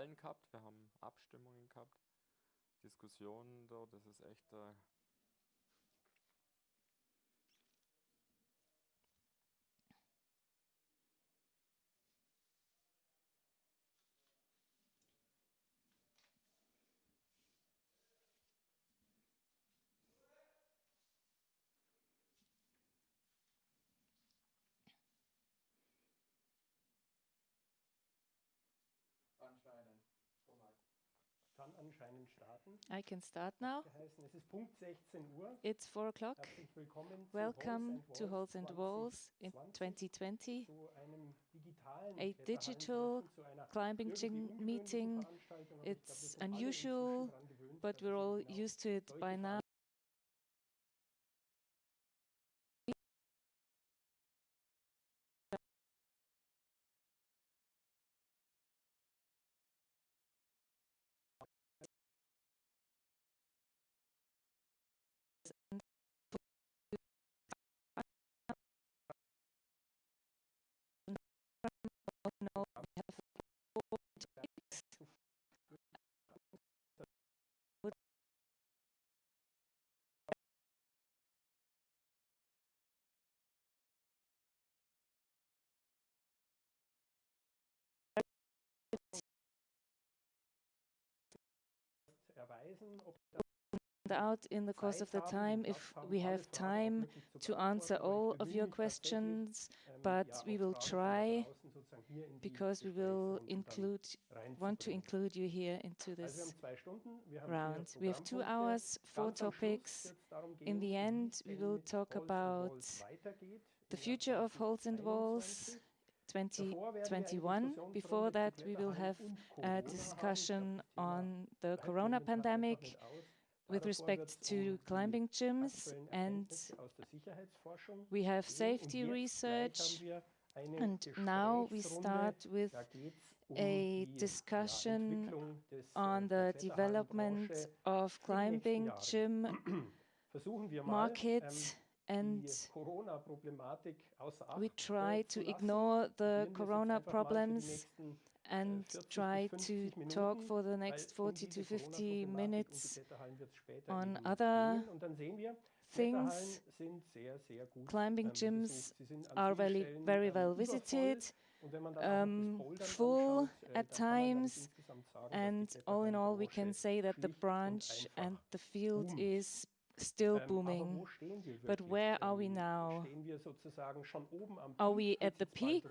Hallen gehabt, wir haben Abstimmungen gehabt, Diskussionen dort, das ist echt anscheinend. Kann anscheinend starten. I can start now. Es ist Punkt 16 Uhr. It's 4 o'clock. Herzlich willkommen Welcome to Halls Halls and Walls in 2020, zu einem digitalen a digital Kletterhallentreffen, zu einer climbing irgendwie gym ungewöhnlichen meeting. Veranstaltung, aber ich glaube, wir It's sind alle unusual, inzwischen dran gewöhnt, but dass we're es all eben auch used to it solche by now. erweisen, ob Out in the course of the time if we have time to answer all of your questions, but we will try because we will want to include you here into this round. We have 2 hours, 4 topics. In the end, we will talk about the future of Halls and Walls 2021. Before that, we will have a discussion on the corona pandemic with respect to climbing gyms, and we have safety research, and now we start with a discussion on the development of climbing gym markets, and we try to ignore the corona problems and try to talk for the next 40 to 50 minutes on other things. Climbing gyms are very well visited, full at times, and all in all we can say that the branch and the field is still booming. But where are we now? Are we at the peak?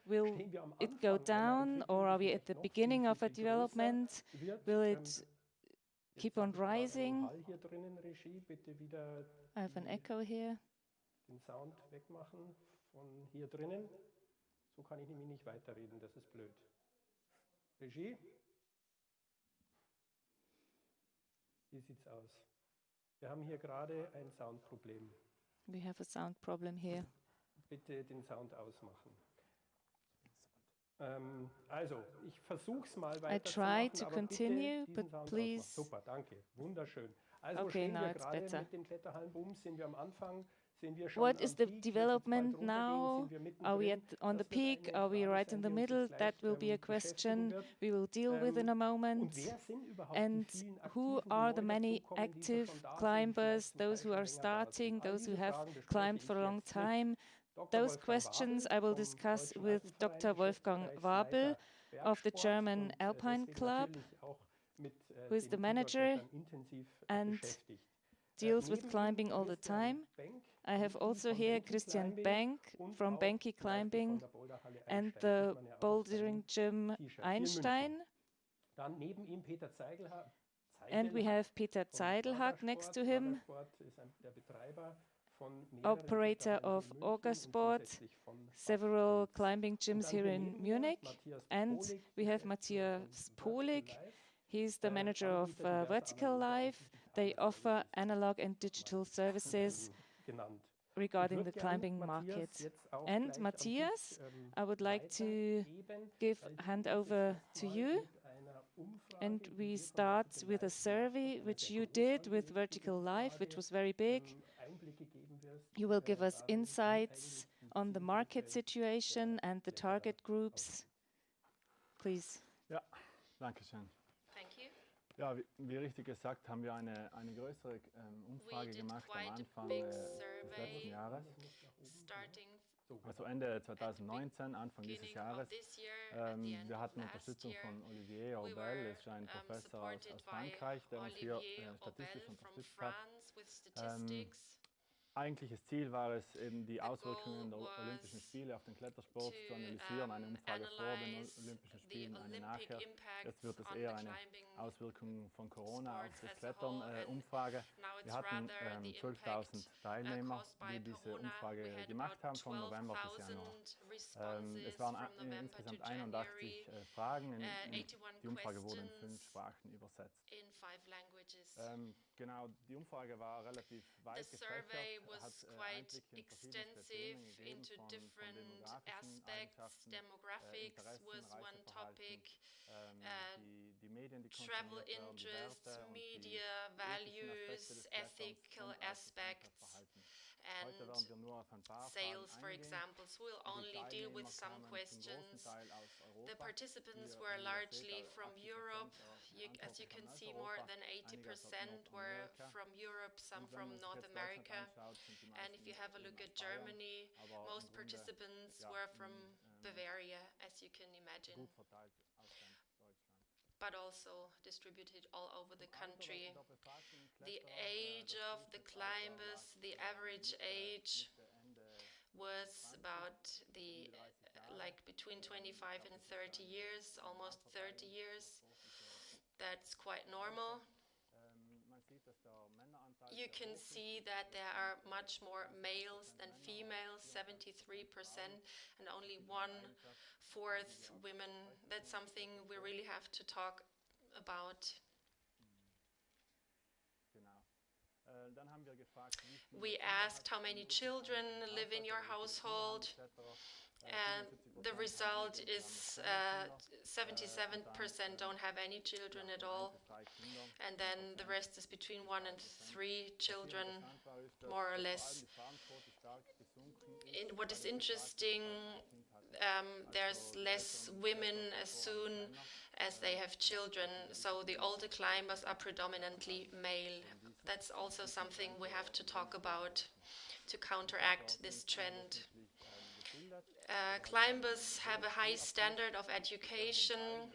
Will it go down, or are we at the beginning of a development? Will it keep on rising? I have an echo here. Den Sound wegmachen von hier drinnen. So kann ich nämlich nicht weiterreden, das ist blöd. Regie? Wie sieht's aus? Wir haben hier gerade ein Soundproblem. We have a sound problem here. Bitte den Sound ausmachen. Also, ich versuche es mal weiterzumachen, aber continue, bitte diesen Sound ausmachen. Super, danke, wunderschön. Also okay, stehen wir gerade mit den Kletterhallenbooms, sind wir am Anfang, sind wir schon What is the Peak, development now? Are we on the peak? Are we right in the middle? That will be a question we will deal with in a moment. And who are the many active climbers, those who are starting, those who have climbed for a long time? Those questions I will discuss with Dr. Wolfgang Wabel of the German Alpine Club, who is the manager and deals with climbing all the time. I have also here Christian Benk from Benki Climbing and the bouldering gym Einstein. And we have Peter Zeidelhack next to him, operator of Orgasport, several climbing gyms here in Munich. And we have Matthias Pohlig. He's the manager of Vertical Life. They offer analog and digital services regarding the climbing market. And Matthias, I would like to hand over to you. And we start with a survey which you did with Vertical Life, which was very big. You will give us insights on the market situation and the target groups. Please. Ja, Dankeschön. Thank you. Ja, wie richtig gesagt, haben wir eine größere Umfrage gemacht am Anfang des letzten Jahres. Also Ende 2019, Anfang dieses Jahres. Wir hatten Unterstützung von Olivier Aubel, ist ein Professor aus Frankreich, der uns hier statistisch unterstützt hat. Eigentliches Ziel war es, eben die Auswirkungen der Olympischen Spiele auf den Klettersport zu analysieren, eine Umfrage vor den Olympischen Spielen, eine nachher. Jetzt wird es eher eine Auswirkung von Corona auf das Klettern Umfrage. Wir hatten 12.000 Teilnehmer, die diese Umfrage gemacht haben, von November bis Januar. Es waren insgesamt 81 Fragen. Die Umfrage wurde in 5 Sprachen übersetzt. Genau, die Umfrage war relativ weit gefächert, hat Einblick in verschiedenste Themen gegeben, von demografischen Eigenschaften, Interessen, Reiseverhalten, die Medien, die konsumiert werden, die Werte und die ethischen Aspekte des Kletterns und auch das Verhalten. Heute werden wir nur auf ein paar Fragen eingehen. Die Teilnehmer kamen zum großen Teil aus Europa. The participants were largely from Europe. As you can see, more than 80% were from Europe, some from North America. And if you have a look at Germany, most participants were from Bavaria, as you can imagine, but also distributed all over the country. The age of the climbers, the average age was about between 25 and 30 years, almost 30 years. That's quite normal. You can see that there are much more males than females, 73%, and only 1/4 women. That's something we really have to talk about. We asked how many children live in your household, and the result is 77% don't have any children at all, and then the rest is between 1 and 3 children, more or less. What is interesting, there's less women as soon as they have children, so the older climbers are predominantly male. That's also something we have to talk about to counteract this trend. Climbers have a high standard of education.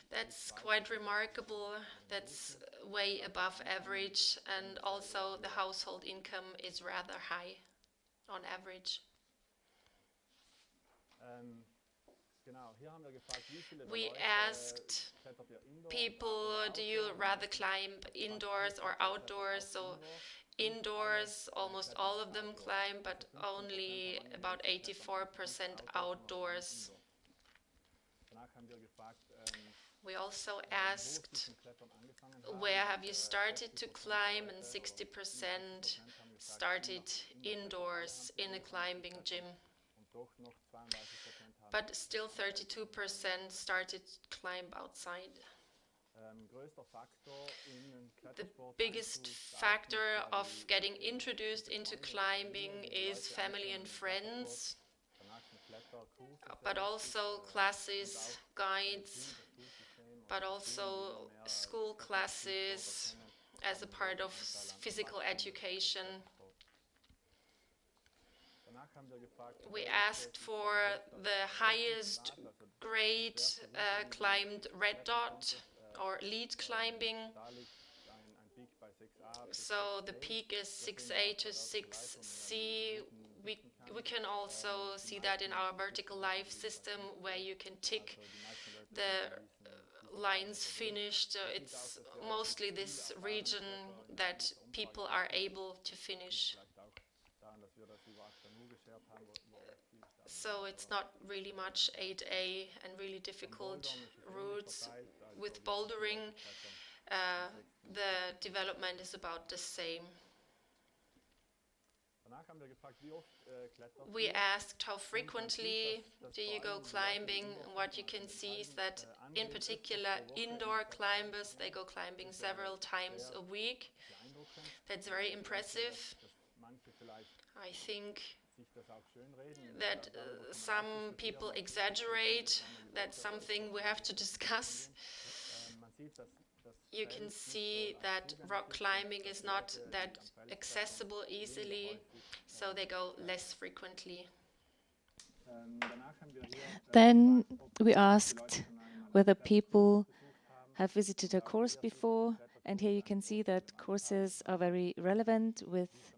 That's quite remarkable. That's way above average, and also the household income is rather high on average. We asked people, do you rather climb indoors or outdoors? So indoors, almost all of them climb, but only about 84% outdoors. We also asked, where have you started to climb? And 60% started indoors in a climbing gym. But still 32% started to climb outside. The biggest factor of getting introduced into climbing is family and friends, but also classes, guides, but also school classes as a part of physical education. We asked for the highest grade climbed red dot or lead climbing. So the peak is 6A to 6C. We can also see that in our vertical life system, where you can tick the lines finished. It's mostly this region that people are able to finish. So it's not really much 8A and really difficult routes. With bouldering, the development is about the same. We asked how frequently do you go climbing, and what you can see is that in particular indoor climbers, they go climbing several times a week. That's very impressive. I think that some people exaggerate. That's something we have to discuss. You can see that rock climbing is not that accessible easily, so they go less frequently. Then we asked whether people have visited a course before, and here you can see that courses are very relevant with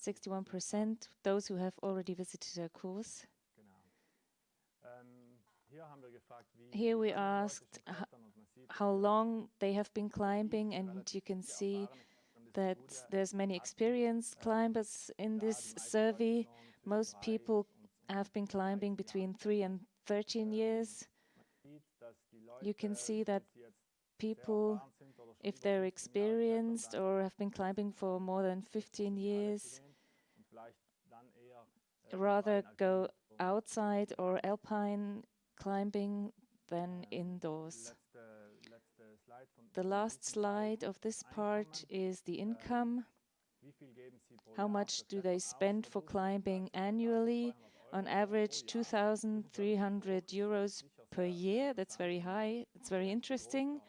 61%, those who have already visited a course. Here we asked how long they have been climbing, and you can see that there's many experienced climbers in this survey. Most people have been climbing between 3 and 13 years. You can see that people, if they're experienced or have been climbing for more than 15 years, rather go outside or alpine climbing than indoors. The last slide of this part is the income. How much do they spend for climbing annually? On average, 2,300 euros per year. That's very high. It's very interesting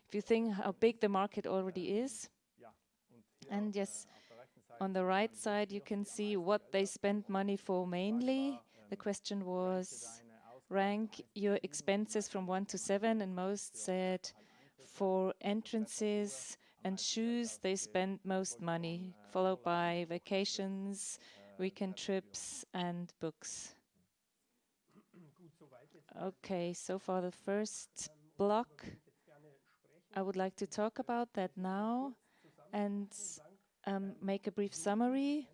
if you think how big the market already is. And yes, on the right side, you can see what they spend money for mainly. The question was, rank your expenses from 1 to 7, and most said for entrances and shoes they spend most money, followed by vacations, weekend trips and books. Okay, so for the first block, I would like to talk about that now and make a brief summary.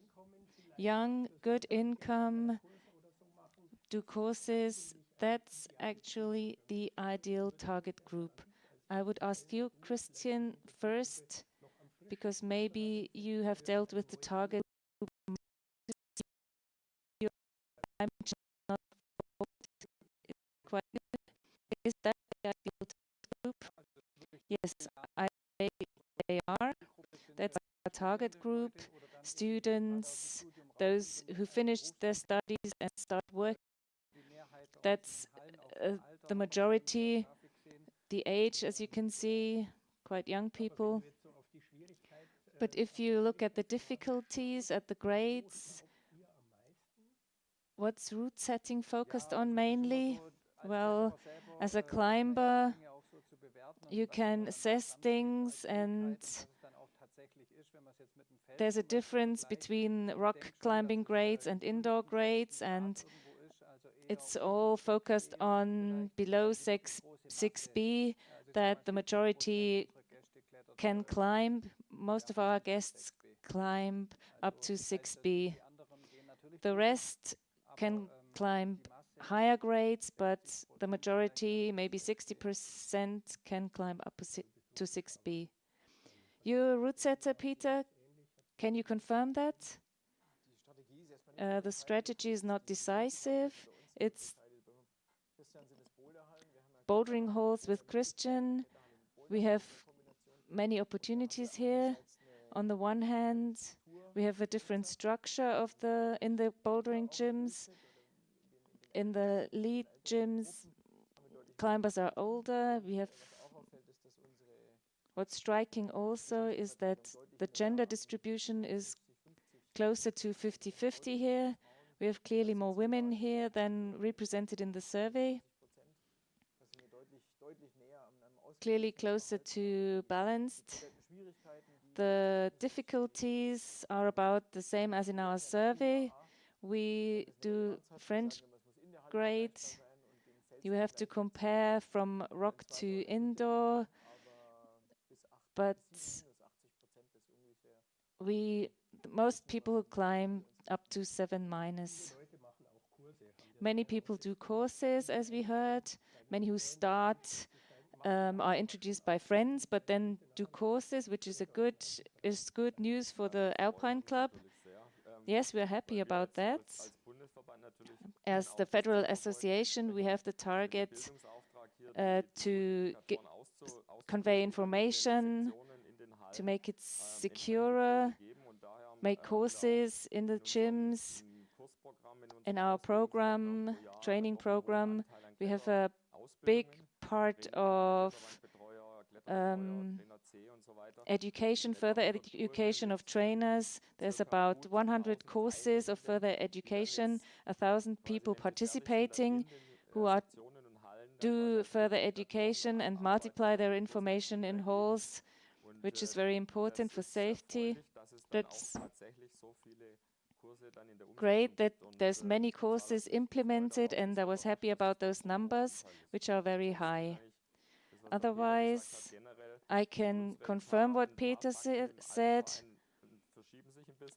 Young, good income, do courses, that's actually the ideal target group. I would ask you, Christian, first, because maybe you have dealt with the target group. Is that the ideal target group? Yes, they are. That's a target group, students, those who finished their studies and start working. That's the majority. The age, as you can see, quite young people. But if you look at the difficulties, at the grades, what's route setting focused on mainly? Well, as a climber, you can assess things, and there's a difference between rock climbing grades and indoor grades, and it's all focused on below 6B that the majority can climb. Most of our guests climb up to 6B. The rest can climb higher grades, but the majority, maybe 60%, can climb up to 6B. You're a route setter, Peter. Can you confirm that? The strategy is not decisive. It's bouldering halls with Christian. We have many opportunities here. On the one hand, we have a different structure in the bouldering gyms. In the lead gyms, climbers are older. What's striking also is that the gender distribution is closer to 50-50 here. We have clearly more women here than represented in the survey. Clearly closer to balanced. The difficulties are about the same as in our survey. We do French grade. You have to compare from rock to indoor, but most people climb up to 7-. Many people do courses, as we heard. Many who start are introduced by friends, but then do courses, which is good news for the Alpine Club. Yes, we're happy about that. As the Federal Association, we have the target to convey information, to make it securer, make courses in the gyms. in our program, training program, we have a big part of education, further education of trainers. There's about 100 courses of further education, 1,000 people participating who do further education and multiply their information in halls, which is very important for safety. That's great that there's many courses implemented, and I was happy about those numbers, which are very high. Otherwise, I can confirm what Peter said.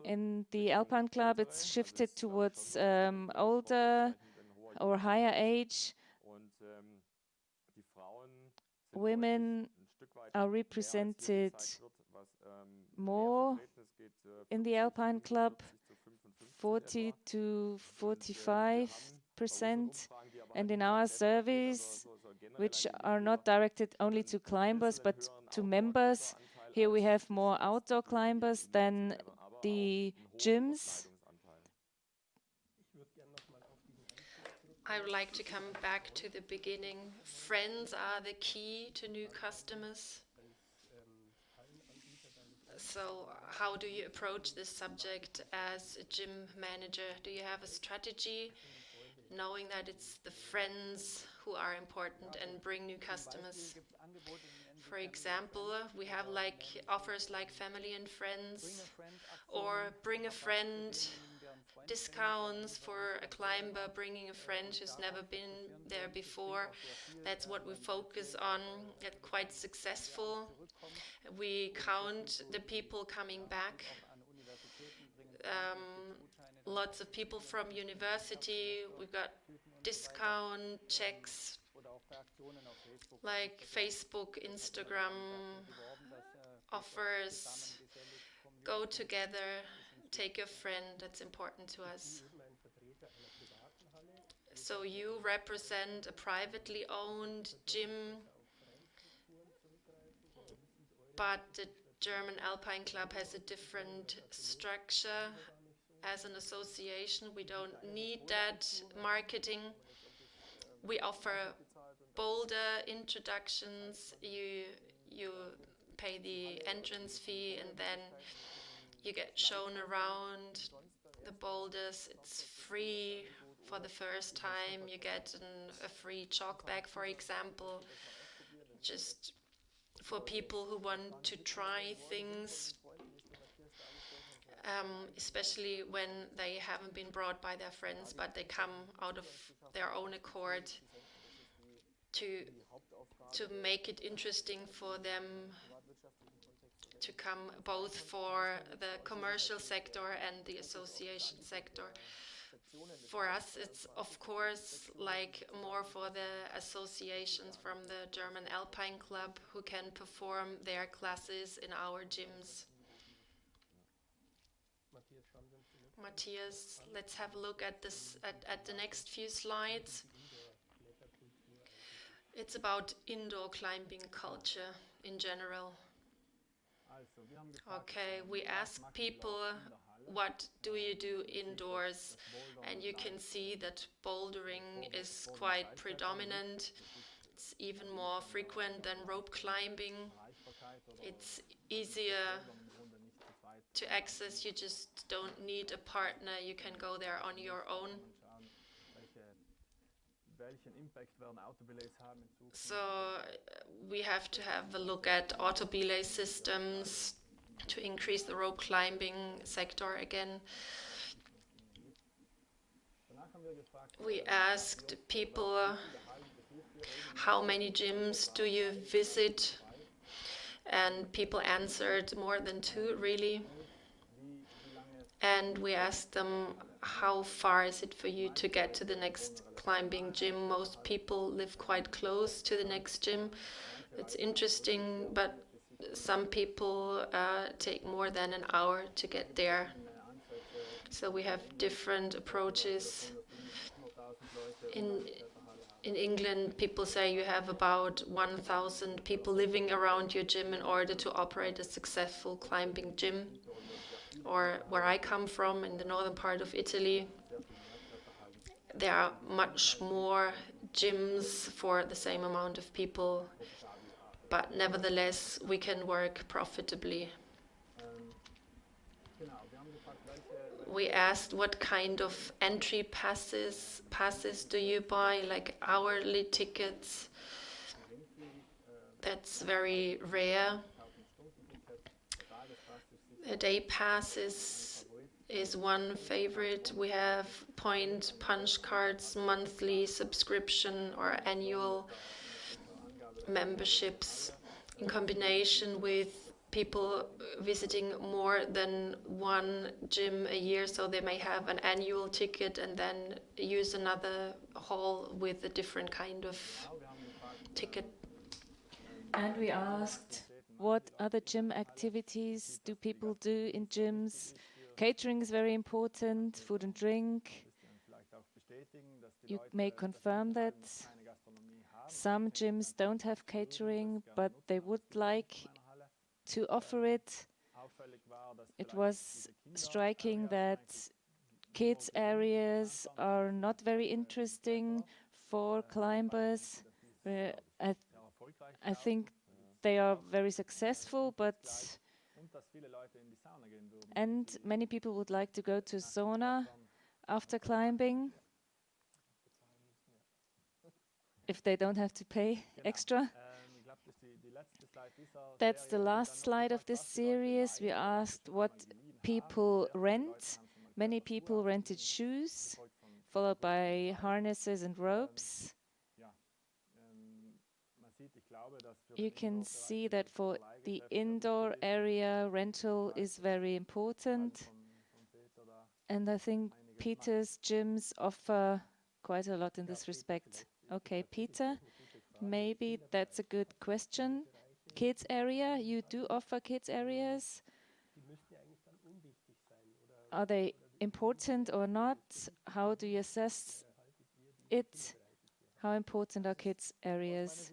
In the Alpine Club, it's shifted towards older or higher age. Women are represented more in the Alpine Club, 40 to 45%. And in our surveys, which are not directed only to climbers but to members, here we have more outdoor climbers than the gyms. I would like to come back to the beginning. Friends are the key to new customers. So how do you approach this subject as a gym manager? Do you have a strategy, knowing that it's the friends who are important and bring new customers? For example, we have like offers like family and friends, or bring a friend, discounts for a climber bringing a friend who's never been there before. That's what we focus on. It's quite successful. We count the people coming back. Lots of people from university. We've got discount checks like Facebook, Instagram offers. Go together, take a friend. That's important to us. So you represent a privately owned gym, but the German Alpine Club has a different structure. As an association, we don't need that marketing. We offer boulder introductions. You pay the entrance fee and then you get shown around the boulders. It's free for the first time. You get a free chalk bag, for example, just for people who want to try things, especially when they haven't been brought by their friends, but they come out of their own accord to make it interesting for them to come, both for the commercial sector and the association sector. For us, it's of course like more for the associations from the German Alpine Club who can perform their classes in our gyms. Matthias, let's have a look at this at the next few slides. It's about indoor climbing culture in general. Okay, we ask people, what do you do indoors? And you can see that bouldering is quite predominant. It's even more frequent than rope climbing. It's easier to access. You just don't need a partner. You can go there on your own. So we have to have a look at auto belay systems to increase the rope climbing sector again. We asked people, how many gyms do you visit? And people answered more than 2, really. And we asked them, how far is it for you to get to the next climbing gym? Most people live quite close to the next gym. It's interesting, but some people take more than an hour to get there. So we have different approaches. In England, people say you have about 1,000 people living around your gym in order to operate a successful climbing gym. Or where I come from, in the northern part of Italy, there are much more gyms for the same amount of people, but nevertheless we can work profitably. We asked what kind of entry passes do you buy, like hourly tickets. That's very rare. A day pass is one favorite. We have point punch cards, monthly subscription or annual memberships in combination with people visiting more than one gym a year, so they may have an annual ticket and then use another hall with a different kind of ticket. And we asked, what other gym activities do people do in gyms? Catering is very important, food and drink. You may confirm that some gyms don't have catering, but they would like to offer it. It was striking that kids' areas are not very interesting for climbers. I think they are very successful, and many people would like to go to sauna after climbing if they don't have to pay extra. That's the last slide of this series. We asked what people rent. Many people rented shoes, followed by harnesses and ropes. You can see that for the indoor area, rental is very important. And I think Peter's gyms offer quite a lot in this respect. Okay, Peter, maybe that's a good question. Kids area, you do offer kids areas. Are they important or not? How do you assess it? How important are kids areas?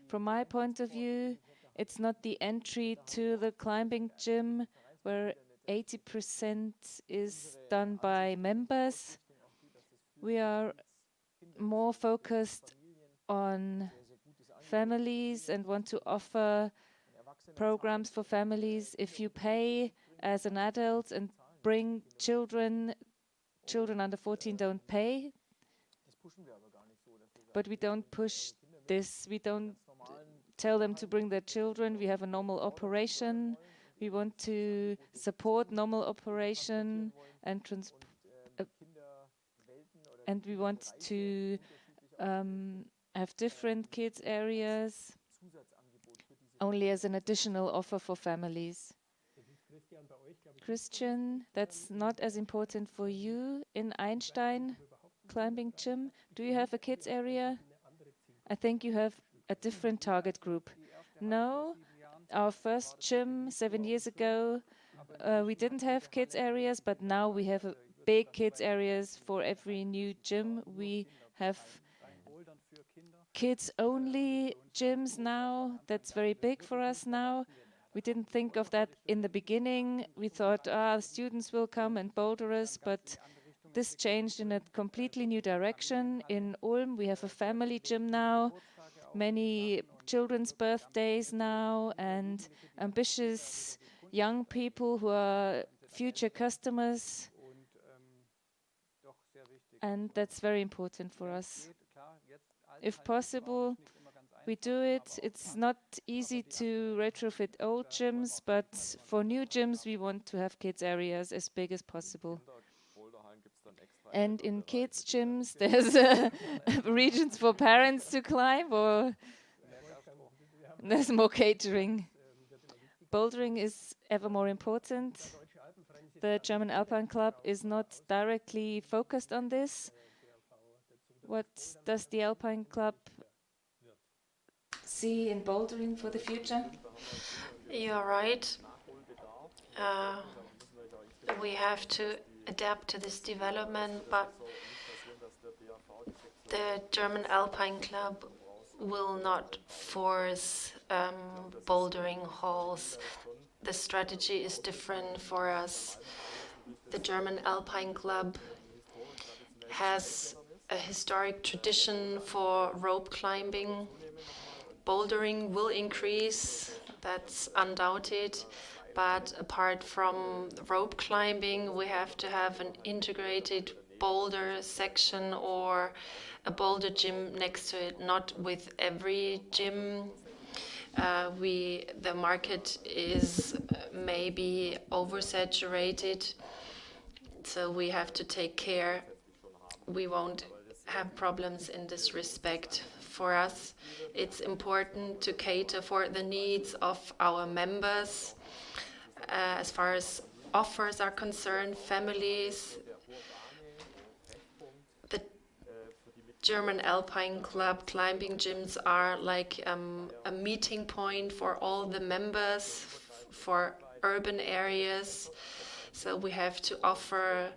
From my point of view, it's not the entry to the climbing gym where 80% is done by members. We are more focused on families and want to offer programs for families. If you pay as an adult and bring children under 14 don't pay, but we don't push this. We don't tell them to bring their children. We have a normal operation. We want to support normal operation and we want to have different kids areas only as an additional offer for families. Christian, that's not as important for you in Einstein climbing gym. Do you have a kids area? I think you have a different target group. No, our first gym 7 years ago, we didn't have kids areas, but now we have a big kids areas for every new gym. We have kids only gyms now. That's very big for us now. We didn't think of that in the beginning. We thought, students will come and boulder us, but this changed in a completely new direction. In Ulm, we have a family gym now, many children's birthdays now, and ambitious young people who are future customers. And that's very important for us. If possible, we do it. It's not easy to retrofit old gyms, but for new gyms, we want to have kids areas as big as possible. And in kids gyms, there's regions for parents to climb, or there's more catering. Bouldering is ever more important. The German Alpine Club is not directly focused on this. What does the Alpine Club see in bouldering for the future? You're right. We have to adapt to this development, but the German Alpine Club will not force bouldering halls. The strategy is different for us. The German Alpine Club has a historic tradition for rope climbing. Bouldering will increase, that's undoubted. But apart from rope climbing, we have to have an integrated boulder section or a boulder gym next to it, not with every gym. The market is maybe oversaturated, so we have to take care we won't have problems in this respect. For us, it's important to cater for the needs of our members. As far as offers are concerned, families, the German Alpine Club climbing gyms are like a meeting point for all the members for urban areas. So we have to offer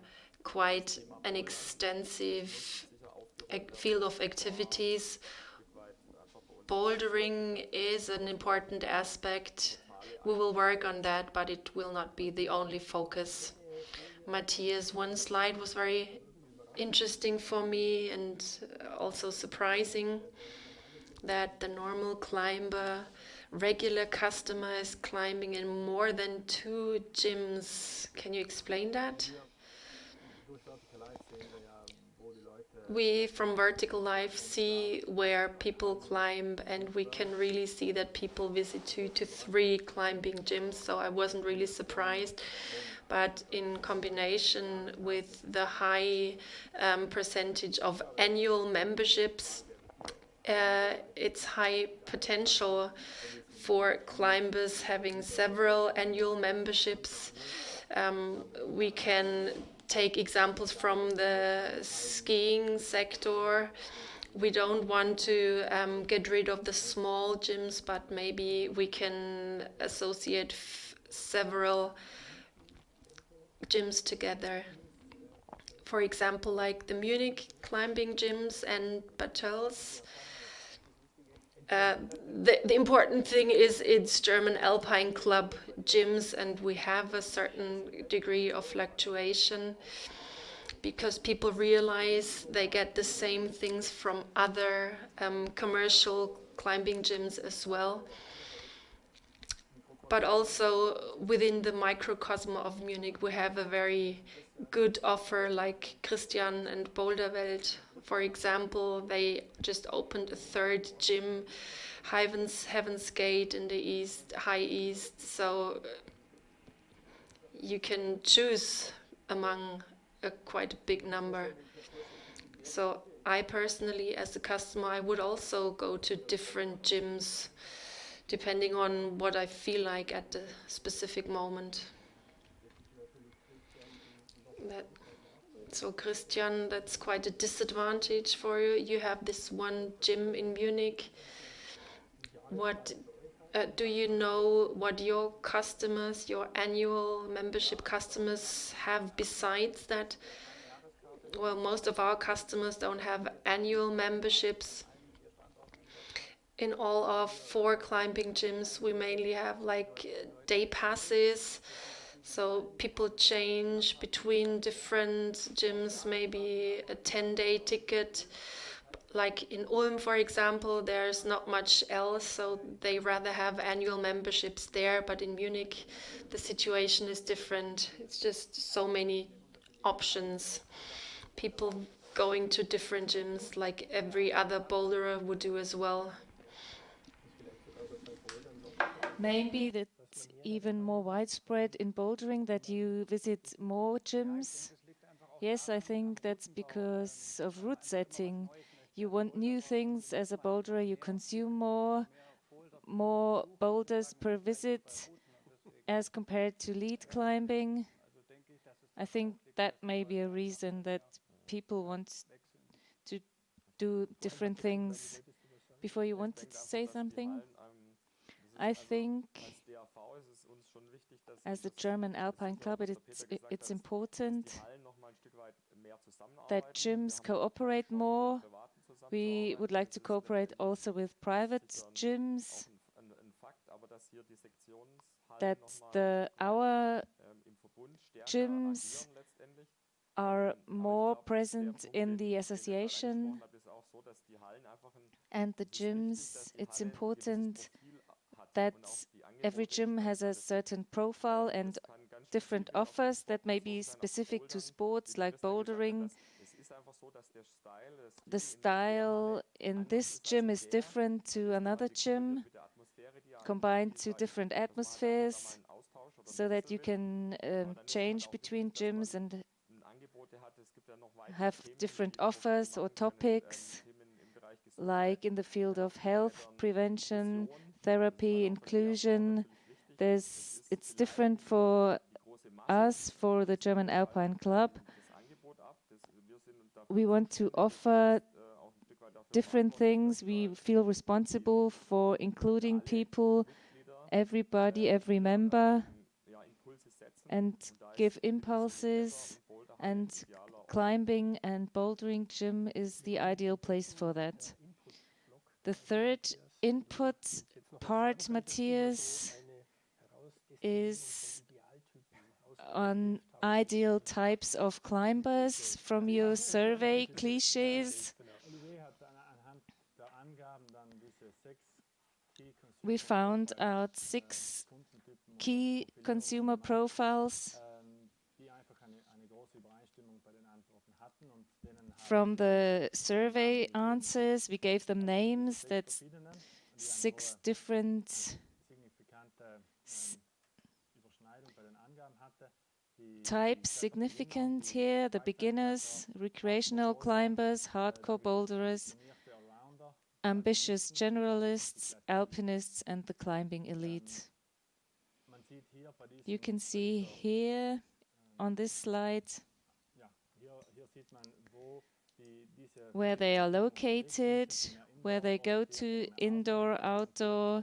quite an extensive field of activities. Bouldering is an important aspect. We will work on that, but it will not be the only focus. Matthias, one slide was very interesting for me and also surprising, that the normal climber, regular customer, is climbing in more than 2 gyms. Can you explain that? We from Vertical Life see where people climb, and we can really see that people visit 2 to 3 climbing gyms, so I wasn't really surprised. But in combination with the high percentage of annual memberships, it's high potential for climbers having several annual memberships. We can take examples from the skiing sector. We don't want to get rid of the small gyms, but maybe we can associate several gyms together. For example, like the Munich climbing gyms and Battels. The important thing is it's German Alpine Club gyms, and we have a certain degree of fluctuation because people realize they get the same things from other commercial climbing gyms as well. But also within the microcosm of Munich, we have a very good offer, like Christian and Boulderwelt. For example, they just opened a 3rd gym, Heaven's Gate in the east, High East. So you can choose among a quite big number. So I personally, as a customer, I would also go to different gyms depending on what I feel like at the specific moment. So Christian, that's quite a disadvantage for you. You have this one gym in Munich. What do you know what your customers, your annual membership customers, have besides that? Well, most of our customers don't have annual memberships. In all of 4 climbing gyms, we mainly have like day passes. So people change between different gyms, maybe a 10-day ticket. Like in Ulm, for example, there's not much else, so they rather have annual memberships there. But in Munich, the situation is different. It's just so many options. People going to different gyms, like every other boulderer would do as well. Maybe that's even more widespread in bouldering, that you visit more gyms. Yes, I think that's because of route setting. You want new things as a boulderer, you consume more boulders per visit as compared to lead climbing. I think that may be a reason that people want to do different things. Before, you wanted to say something? I think as the German Alpine Club, it's important that gyms cooperate more. We would like to cooperate also with private gyms, that our gyms are more present in the association, and the gyms, it's important that every gym has a certain profile and different offers that may be specific to sports like bouldering. The style in this gym is different to another gym, combined to different atmospheres, so that you can change between gyms and have different offers or topics, like in the field of health, prevention, therapy, inclusion. It's different for us, for the German Alpine Club. We want to offer different things. We feel responsible for including people, everybody, every member, and give impulses, and climbing and bouldering gym is the ideal place for that. The third input part, Matthias, is on ideal types of climbers from your survey cliches. We found out 6 key consumer profiles from the survey answers. We gave them names. That's 6 different types significant here: the beginners, recreational climbers, hardcore boulderers, ambitious generalists, alpinists, and the climbing elite. You can see here on this slide where they are located, where they go to, indoor, outdoor.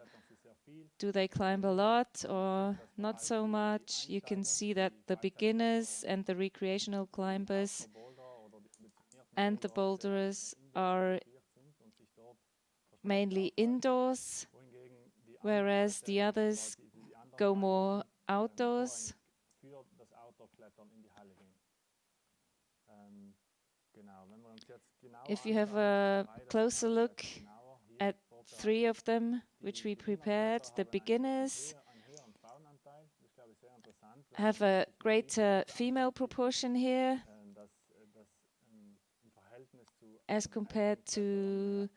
Do they climb a lot or not so much? You can see that the beginners and the recreational climbers and the boulderers are mainly indoors, whereas the others go more outdoors. If you have a closer look at 3 of them, which we prepared, the beginners have a greater female proportion here as compared to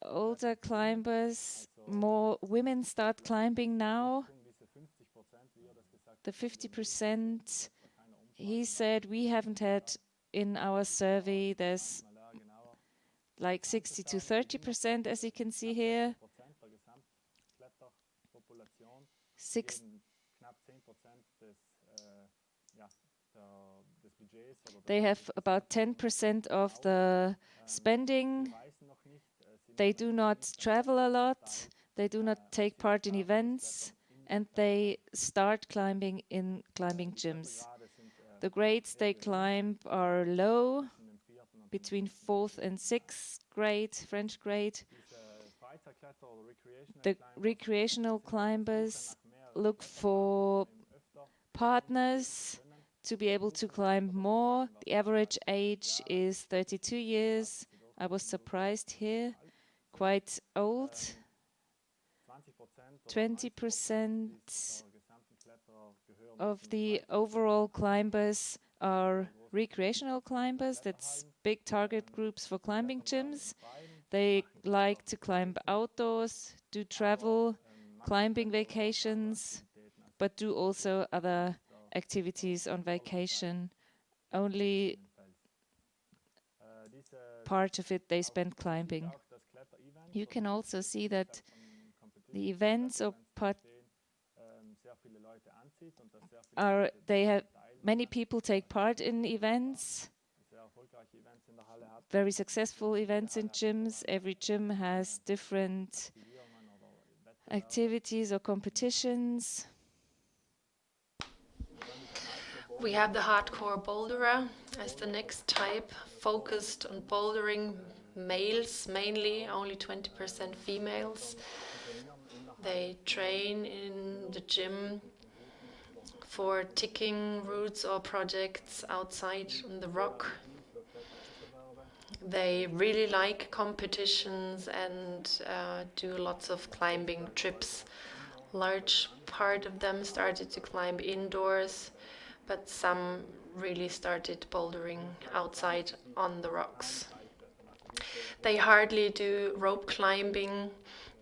older climbers. More women start climbing now. The 50%, he said, we haven't had in our survey. There's like 60 to 30%, as you can see here. They have about 10% of the spending. They do not travel a lot. They do not take part in events, and they start climbing in climbing gyms. The grades they climb are low, between 4th and 6th grade, French grade. The recreational climbers look for partners to be able to climb more. The average age is 32 years. I was surprised here, quite old. 20% of the overall climbers are recreational climbers. That's big target groups for climbing gyms. They like to climb outdoors, do travel, climbing vacations, but do also other activities on vacation. Only part of it they spend climbing. You can also see that the events many people take part in events, very successful events in gyms. Every gym has different activities or competitions. We have the hardcore boulderer as the next type, focused on bouldering males mainly, only 20% females. They train in the gym for ticking routes or projects outside on the rock. They really like competitions and do lots of climbing trips. Large part of them started to climb indoors, but some really started bouldering outside on the rocks. They hardly do rope climbing.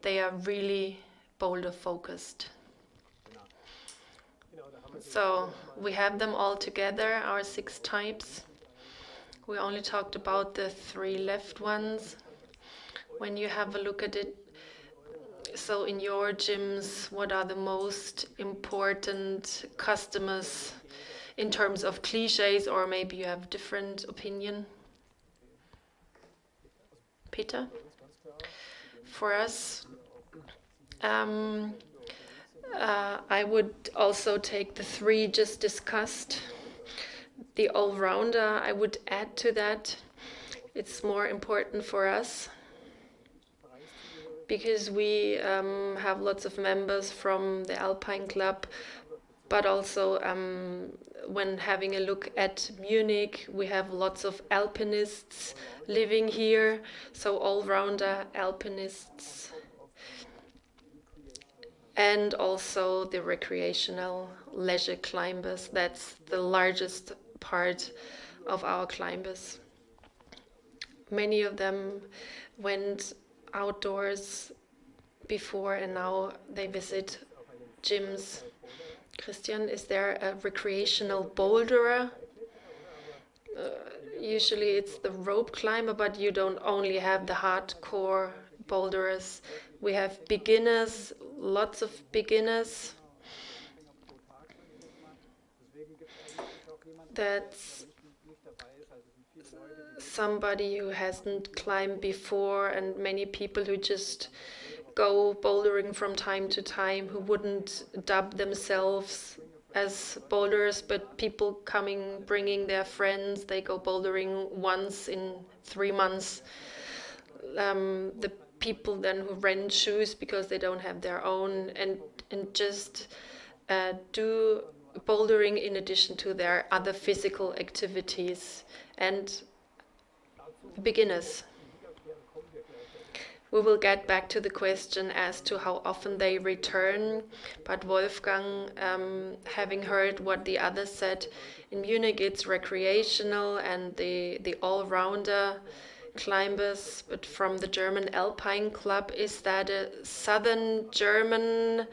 They are really boulder focused. So we have them all together, our 6 types. We only talked about the 3 left ones. When you have a look at it, so in your gyms, what are the most important customers in terms of cliches, or maybe you have a different opinion? Peter? For us, I would also take the 3 just discussed. The all-rounder, I would add to that. It's more important for us because we have lots of members from the Alpine Club, but also when having a look at Munich, we have lots of alpinists living here, so all-rounder alpinists. And also the recreational leisure climbers. That's the largest part of our climbers. Many of them went outdoors before and now they visit gyms. Christian, is there a recreational boulderer? Usually it's the rope climber, but you don't only have the hardcore boulderers. We have beginners, lots of beginners. That's somebody who hasn't climbed before, and many people who just go bouldering from time to time, who wouldn't dub themselves as boulders, but people coming, bringing their friends, they go bouldering once in 3 months. The people then who rent shoes because they don't have their own, and just do bouldering in addition to their other physical activities. And beginners. We will get back to the question as to how often they return, but Wolfgang, having heard what the others said, in Munich it's recreational and the all-rounder climbers, but from the German Alpine Club, is that a southern German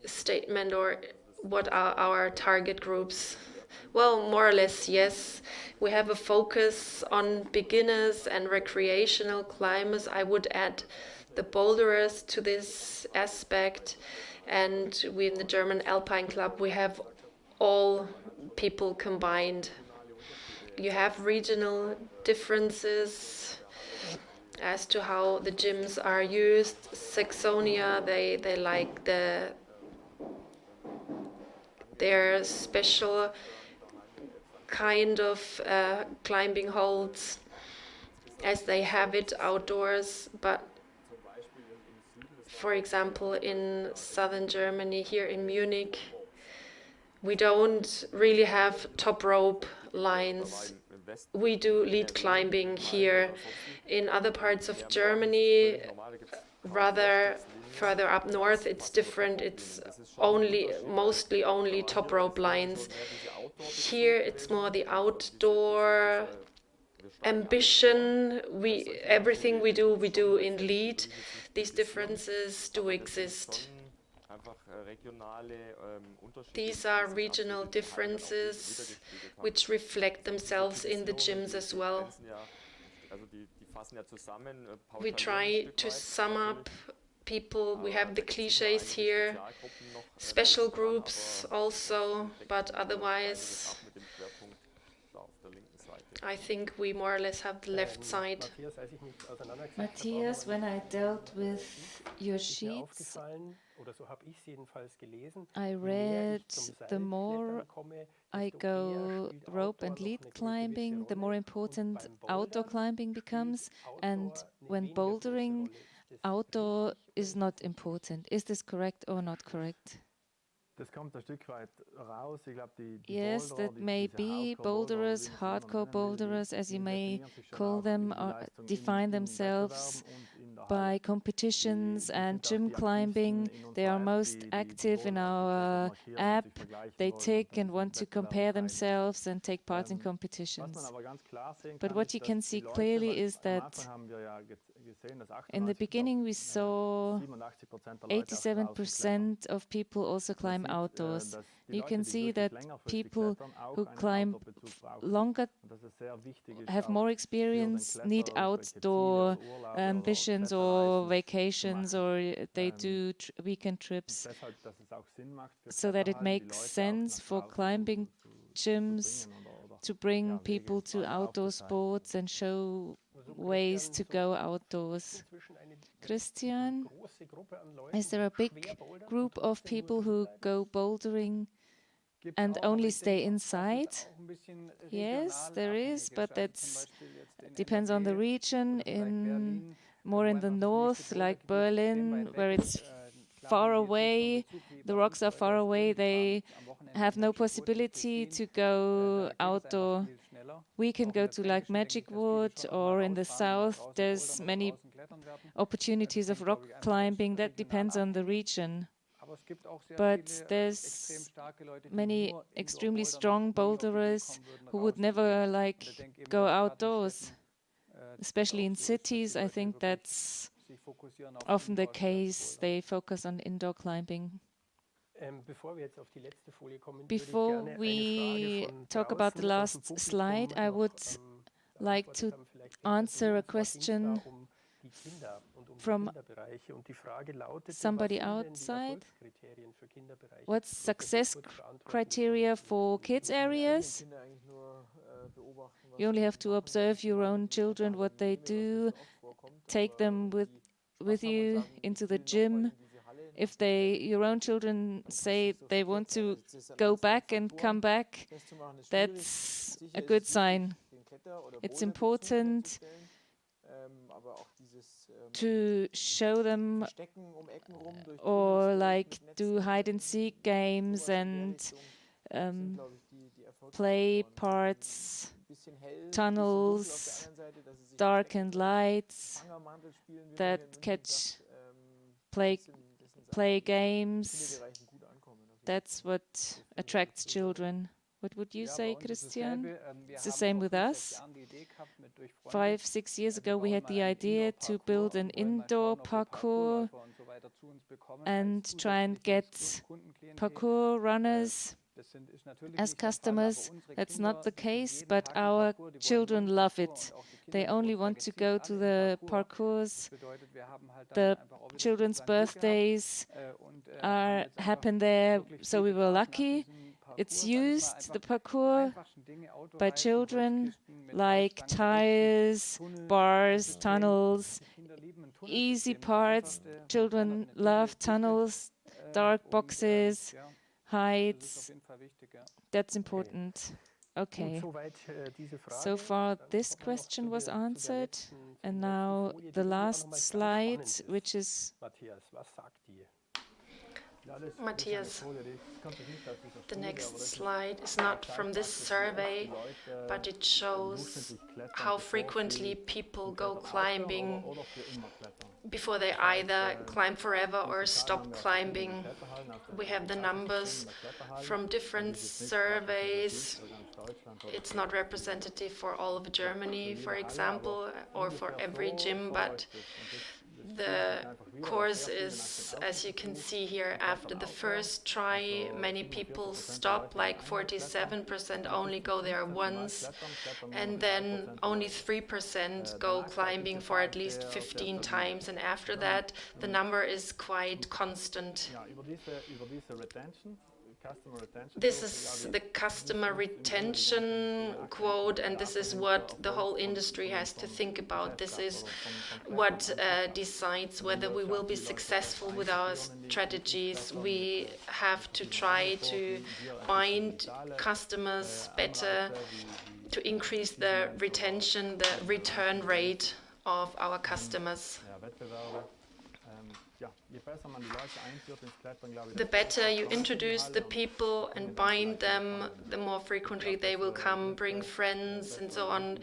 statement, or what are our target groups? Well, more or less, yes. We have a focus on beginners and recreational climbers. I would add the boulderers to this aspect. And we in the German Alpine Club, we have all people combined. You have regional differences as to how the gyms are used. Saxonia, they like their special kind of climbing holds as they have it outdoors, but for example in southern Germany, here in Munich, we don't really have top rope lines. We do lead climbing here. In other parts of Germany, rather further up north, it's different. It's mostly only top rope lines. Here it's more the outdoor ambition. Everything we do in lead. These differences do exist. These are regional differences which reflect themselves in the gyms as well. We try to sum up people. We have the cliches here, special groups also, but otherwise I think we more or less have the left side. Matthias, when I dealt with your sheets, I read the more I go rope and lead climbing, the more important outdoor climbing becomes, and when bouldering, outdoor is not important. Is this correct or not correct? Yes, that may be boulderers, hardcore boulderers, as you may call them, define themselves by competitions and gym climbing. They are most active in our app. They tick and want to compare themselves and take part in competitions. But what you can see clearly is that in the beginning we saw 87% of people also climb outdoors. You can see that people who climb longer have more experience, need outdoor ambitions or vacations, or they do weekend trips. So that it makes sense for climbing gyms to bring people to outdoor sports and show ways to go outdoors. Christian, is there a big group of people who go bouldering and only stay inside? Yes, there is, but that depends on the region. More in the north, like Berlin, where it's far away, the rocks are far away, they have no possibility to go outdoor. We can go to like Magic Wood, or in the south there's many opportunities of rock climbing. That depends on the region. But there's many extremely strong boulderers who would never like go outdoors, especially in cities. I think that's often the case. They focus on indoor climbing. Before we talk about the last slide, I would like to answer a question from somebody outside. What's success criteria for kids areas? You only have to observe your own children, what they do, take them with you into the gym. If your own children say they want to go back and come back, that's a good sign. It's important to show them, or like do hide and seek games and play parts, tunnels, dark and lights, that play games. That's what attracts children. What would you say, Christian? It's the same with us. 5-6 years ago, we had the idea to build an indoor parkour and try and get parkour runners as customers. That's not the case, but our children love it. They only want to go to the parkours. The children's birthdays happen there, so we were lucky. It's used, the parkour, by children, like tires, bars, tunnels, easy parts. Children love tunnels, dark boxes, heights. That's important. Okay. So far, this question was answered. And now the last slide, which is Matthias, the next slide is not from this survey, but it shows how frequently people go climbing before they either climb forever or stop climbing. We have the numbers from different surveys. It's not representative for all of Germany, for example, or for every gym, but the course is, as you can see here, after the first try, many people stop, like 47% only go there once, and then only 3% go climbing for at least 15 times, and after that, the number is quite constant. This is the customer retention quote, and this is what the whole industry has to think about. This is what decides whether we will be successful with our strategies. We have to try to bind customers better, to increase the retention, the return rate of our customers. The better you introduce the people and bind them, the more frequently they will come, bring friends and so on.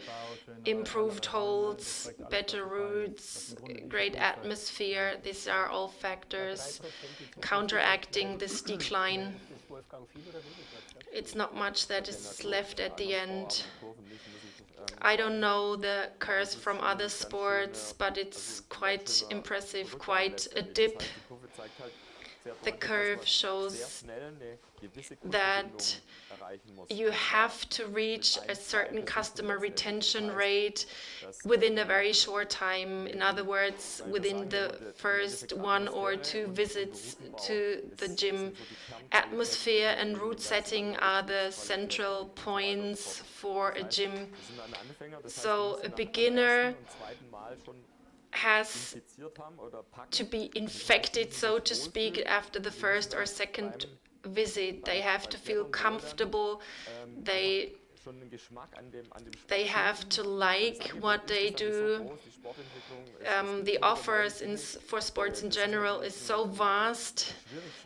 Improved holds, better routes, great atmosphere, these are all factors counteracting this decline. It's not much that is left at the end. I don't know the curves from other sports, but it's quite impressive, quite a dip. The curve shows that you have to reach a certain customer retention rate within a very short time. In other words, within the first 1 or 2 visits to the gym. Atmosphere and route setting are the central points for a gym. So a beginner has to be infected, so to speak, after the first or second visit. They have to feel comfortable. They have to like what they do. The offers for sports in general is so vast,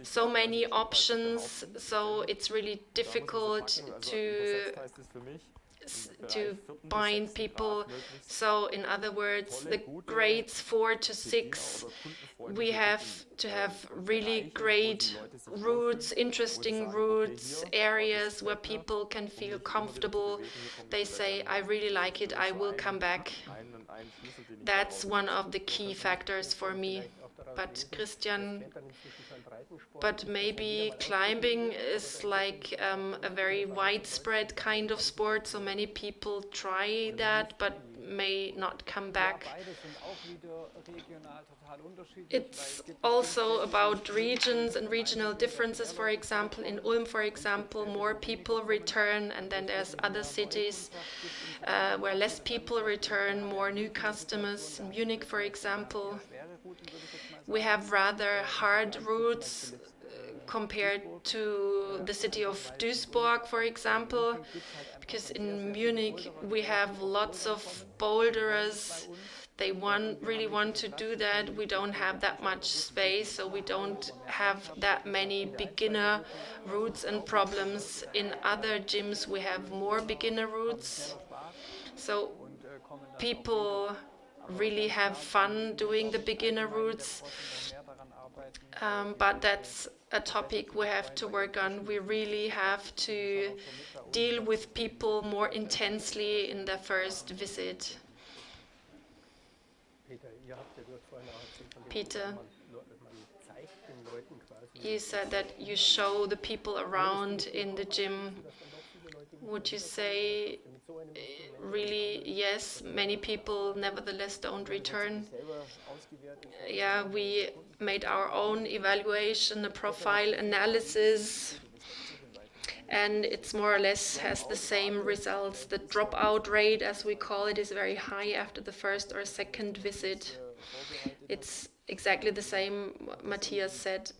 so many options, so it's really difficult to bind people. So in other words, the grades 4 to 6, we have to have really great routes, interesting routes, areas where people can feel comfortable. They say, I really like it, I will come back. That's one of the key factors for me. But Christian, but maybe climbing is like a very widespread kind of sport, so many people try that but may not come back. It's also about regions and regional differences. For example, in Ulm, for example, more people return, and then there's other cities where less people return, more new customers. In Munich, for example, we have rather hard routes compared to the city of Duisburg, for example, because in Munich we have lots of boulderers. They really want to do that. We don't have that much space, so we don't have that many beginner routes and problems. In other gyms we have more beginner routes, so people really have fun doing the beginner routes, but that's a topic we have to work on. We really have to deal with people more intensely in their first visit. Peter, you said that you show the people around in the gym. Would you say really yes, many people nevertheless don't return? Yeah, we made our own evaluation, a profile analysis, and it's more or less has the same results. The dropout rate, as we call it, is very high after the first or second visit. It's exactly the same Matthias said.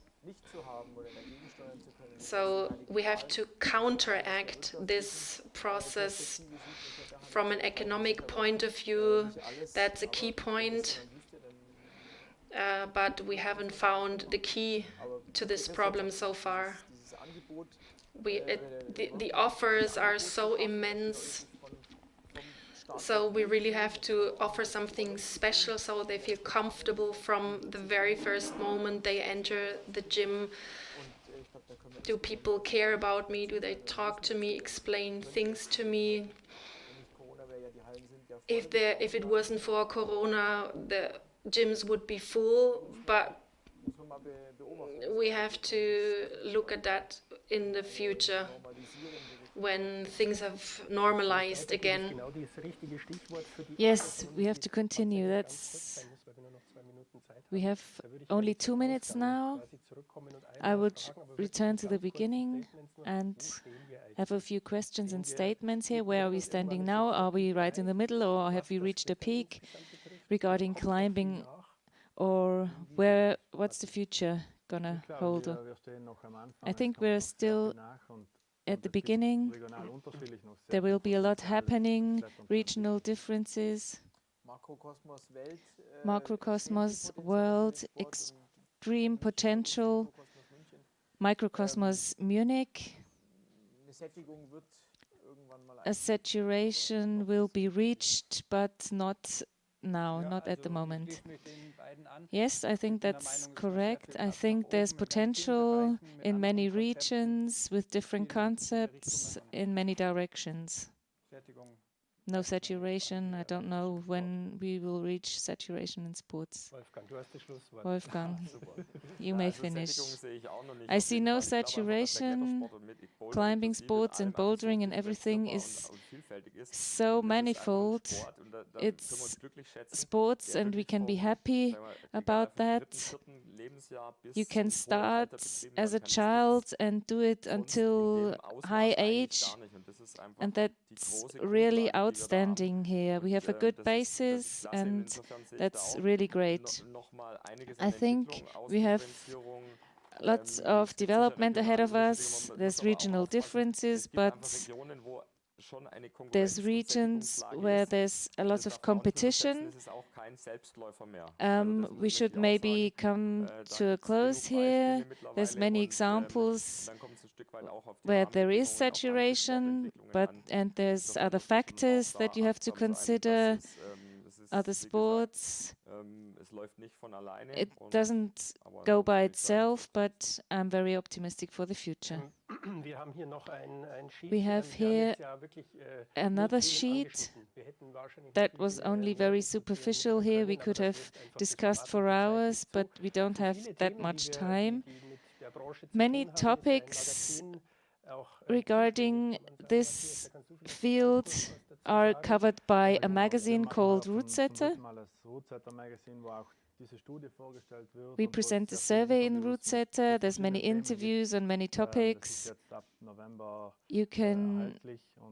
So we have to counteract this process from an economic point of view. That's a key point. But we haven't found the key to this problem so far. The offers are so immense, so we really have to offer something special so they feel comfortable from the very first moment they enter the gym. Do people care about me? Do they talk to me, explain things to me? If it wasn't for Corona, the gyms would be full, but we have to look at that in the future when things have normalized again. Yes, we have to continue. We have only 2 minutes now. I would return to the beginning and have a few questions and statements here. Where are we standing now? Are we right in the middle, or have we reached a peak regarding climbing, or what's the future gonna hold? I think we're still at the beginning. There will be a lot happening, regional differences, macrocosmos, world, extreme potential. Microcosmos Munich. A saturation will be reached, but not now, not at the moment. Yes, I think that's correct. I think there's potential in many regions with different concepts in many directions. No saturation. I don't know when we will reach saturation in sports. Wolfgang, you may finish. I see no saturation. Climbing sports and bouldering and everything is so manifold. It's sports and we can be happy about that. You can start as a child and do it until high age, and that's really outstanding here. We have a good basis and that's really great. I think we have lots of development ahead of us. There's regional differences, but there's regions where there's a lot of competition. We should maybe come to a close here. There's many examples where there is saturation, and there's other factors that you have to consider, other sports. It doesn't go by itself, but I'm very optimistic for the future. We have here another sheet that was only very superficial here. We could have discussed for hours, but we don't have that much time. Many topics regarding this field are covered by a magazine called Rootsetter. We present a survey in Rootsetter. There's many interviews on many topics.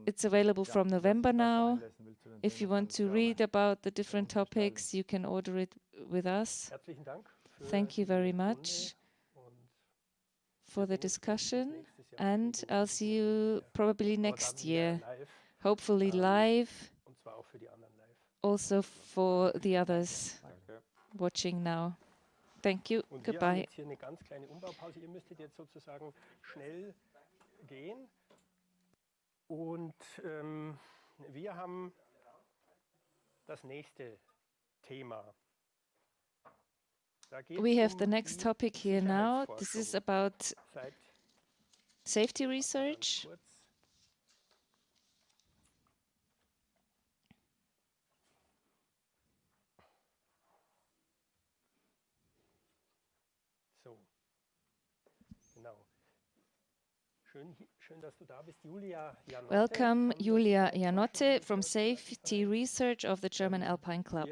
It's available from November now. If you want to read about the different topics, you can order it with us. Thank you very much for the discussion, and I'll see you probably next year, hopefully live, also for the others watching now. Thank you. Goodbye. Hier eine ganz kleine Umbaupause. Ihr müsstet jetzt sozusagen schnell gehen. Und wir haben das nächste Thema. We have the next topic here now. This is about safety research. Welcome, Julia Janotte from Safety Research of the German Alpine Club.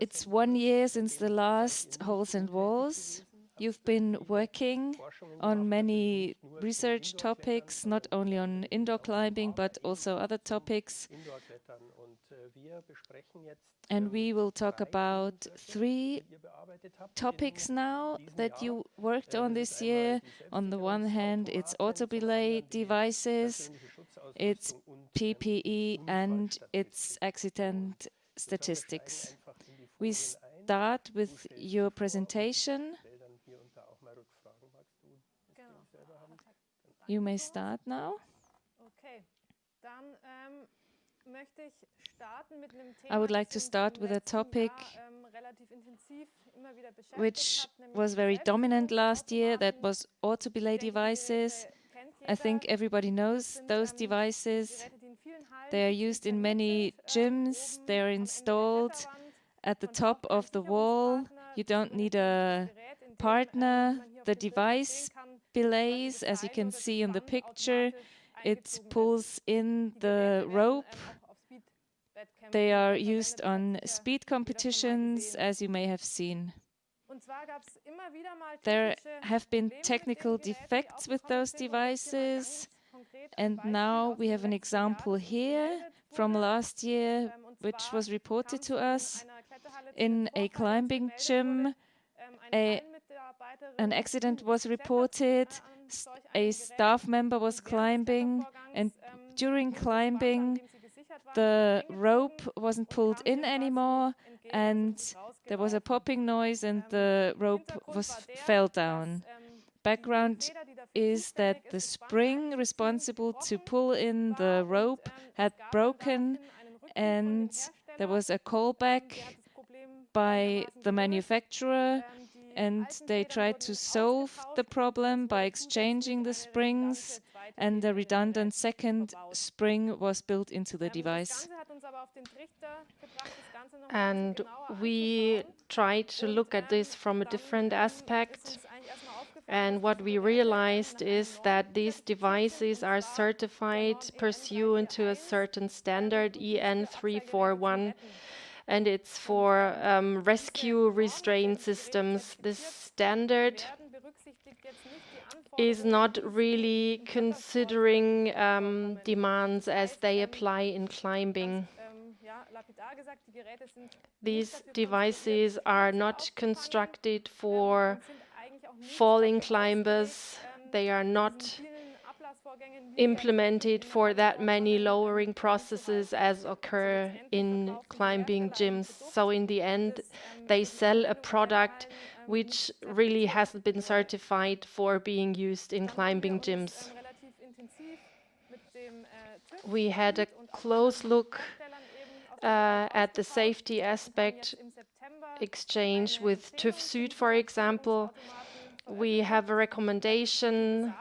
It's 1 year since the last Halls and Walls. You've been working on many research topics, not only on indoor climbing, but also other topics. And we will talk about 3 topics now that you worked on this year. On the one hand, it's auto-belay devices, it's PPE, and it's accident statistics. We start with your presentation. You may start now. Okay. Dann möchte ich starten mit einem Thema, I would like to start with a topic which was very dominant last year, that was auto-belay devices. I think everybody knows those devices. They are used in many gyms. They are installed at the top of the wall. You don't need a partner. The device belays, as you can see in the picture. It pulls in the rope. They are used on speed competitions, as you may have seen. There have been technical defects with those devices, and now we have an example here from last year, which was reported to us. In a climbing gym, an accident was reported. A staff member was climbing, and during climbing, the rope wasn't pulled in anymore, and there was a popping noise and the rope fell down. Background is that the spring responsible to pull in the rope had broken, and there was a callback by the manufacturer, and they tried to solve the problem by exchanging the springs, and a redundant second spring was built into the device. And we tried to look at this from a different aspect. And what we realized is that these devices are certified pursuant to a certain standard, EN 341, and it's for rescue restraint systems. This standard is not really considering demands as they apply in climbing. These devices are not constructed for falling climbers. They are not implemented for that many lowering processes as occur in climbing gyms. So in the end, they sell a product which really hasn't been certified for being used in climbing gyms. We had a close look at the safety aspect exchange with TÜV Süd, for example. We have a recommendation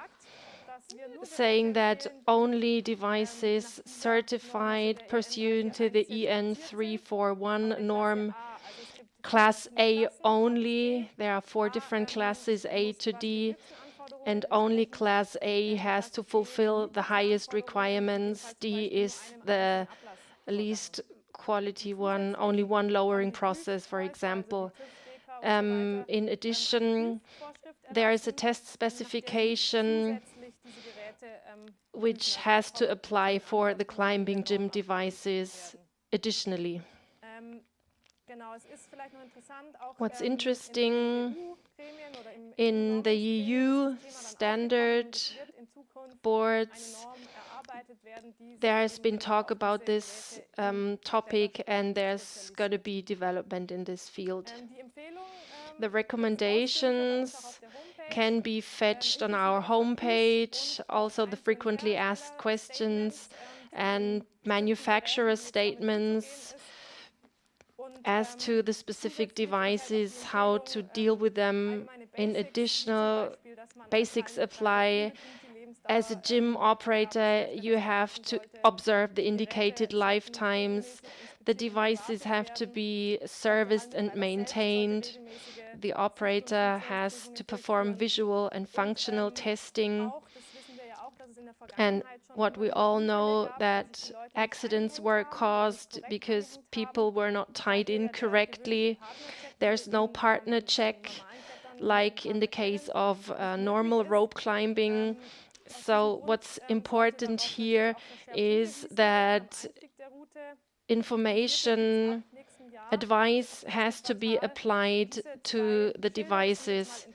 saying that only devices certified pursuant to the EN 341 norm, class A only. There are 4 different classes, A to D, and only class A has to fulfill the highest requirements. D is the least quality one, only one lowering process, for example. In addition, there is a test specification which has to apply for the climbing gym devices additionally. What's interesting, in the EU standard boards, there has been talk about this topic, and there's going to be development in this field. The recommendations can be fetched on our homepage, also the frequently asked questions and manufacturer statements as to the specific devices, how to deal with them. In additional, basics apply. As a gym operator, you have to observe the indicated lifetimes. The devices have to be serviced and maintained. The operator has to perform visual and functional testing. And what we all know, that accidents were caused because people were not tied in correctly. There's no partner check, like in the case of normal rope climbing. So what's important here is that information, advice has to be applied to the devices.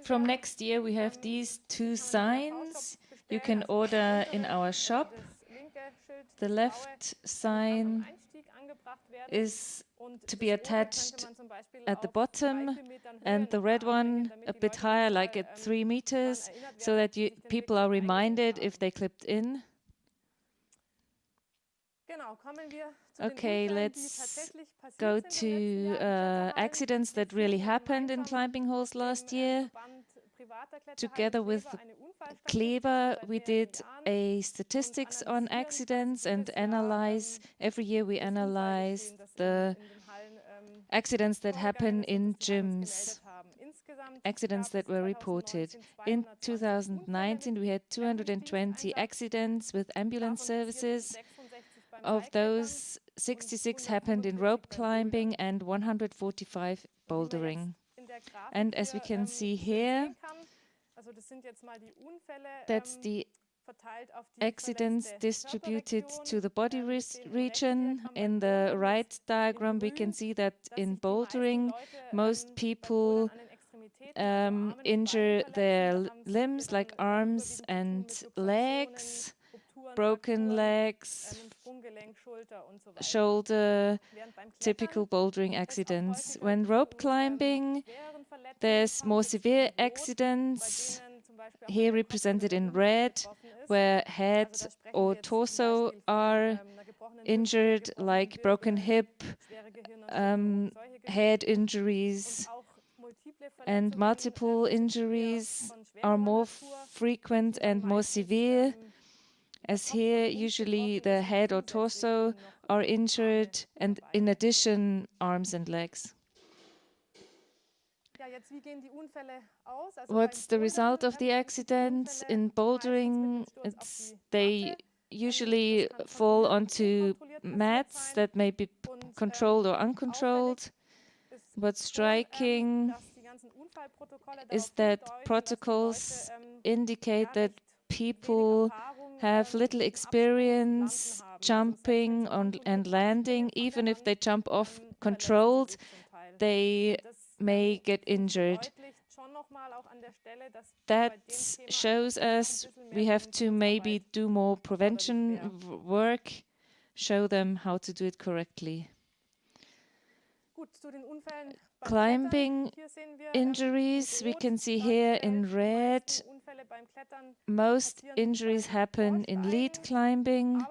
From next year, we have these 2 signs you can order in our shop. The left sign is to be attached at the bottom, and the red one a bit higher, like at 3 meters, so that people are reminded if they clipped in. Okay, let's go to accidents that really happened in climbing halls last year. Together with Kleber, we did a statistics on accidents and every year we analyze the accidents that happen in gyms, accidents that were reported. In 2019, we had 220 accidents with ambulance services. Of those, 66 happened in rope climbing and 145 bouldering. And as we can see here, that's the accidents distributed to the body region. In the right diagram, we can see that in bouldering, most people injure their limbs, like arms and legs. broken legs, shoulder, typical bouldering accidents. When rope climbing, there's more severe accidents, here represented in red, where head or torso are injured, like broken hip, head injuries, and multiple injuries are more frequent and more severe, as here usually the head or torso are injured, and in addition arms and legs. What's the result of the accidents? In bouldering, they usually fall onto mats that may be controlled or uncontrolled. What's striking is that protocols indicate that people have little experience jumping and landing. Even if they jump off controlled, they may get injured. That shows us we have to maybe do more prevention work, show them how to do it correctly. Climbing injuries, we can see here in red. Most injuries happen in lead climbing,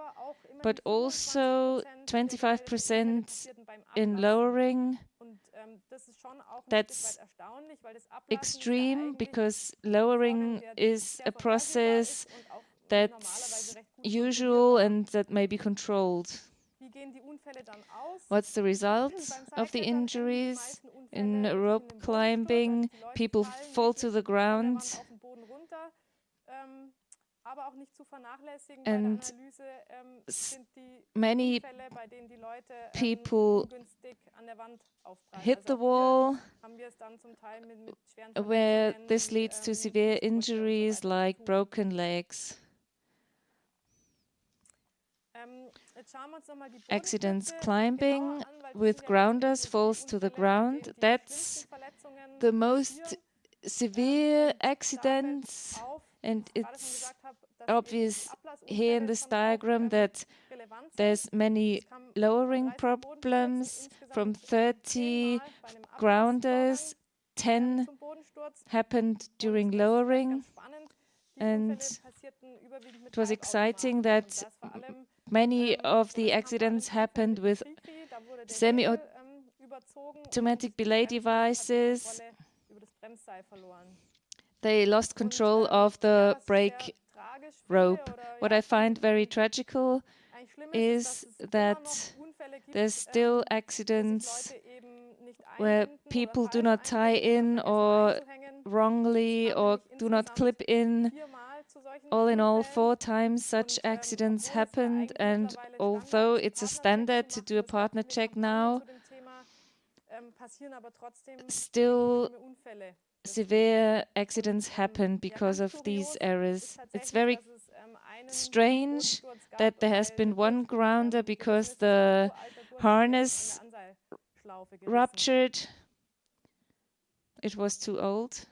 but also 25% in lowering. That's extreme because lowering is a process that's usual and that may be controlled. What's the result of the injuries? In rope climbing, people fall to the ground, and many people hit the wall, where this leads to severe injuries like broken legs. Accidents climbing with grounders, falls to the ground. That's the most severe accidents, and it's obvious here in this diagram that there's many lowering problems. From 30 grounders, 10 happened during lowering, and it was exciting that many of the accidents happened with semi-automatic belay devices. They lost control of the brake rope. What I find very tragical is that there's still accidents where people do not tie in or wrongly or do not clip in. All in all, 4 times such accidents happened, and although it's a standard to do a partner check now, still severe accidents happen because of these errors. It's very strange that there has been one grounder because the harness ruptured. It was too old.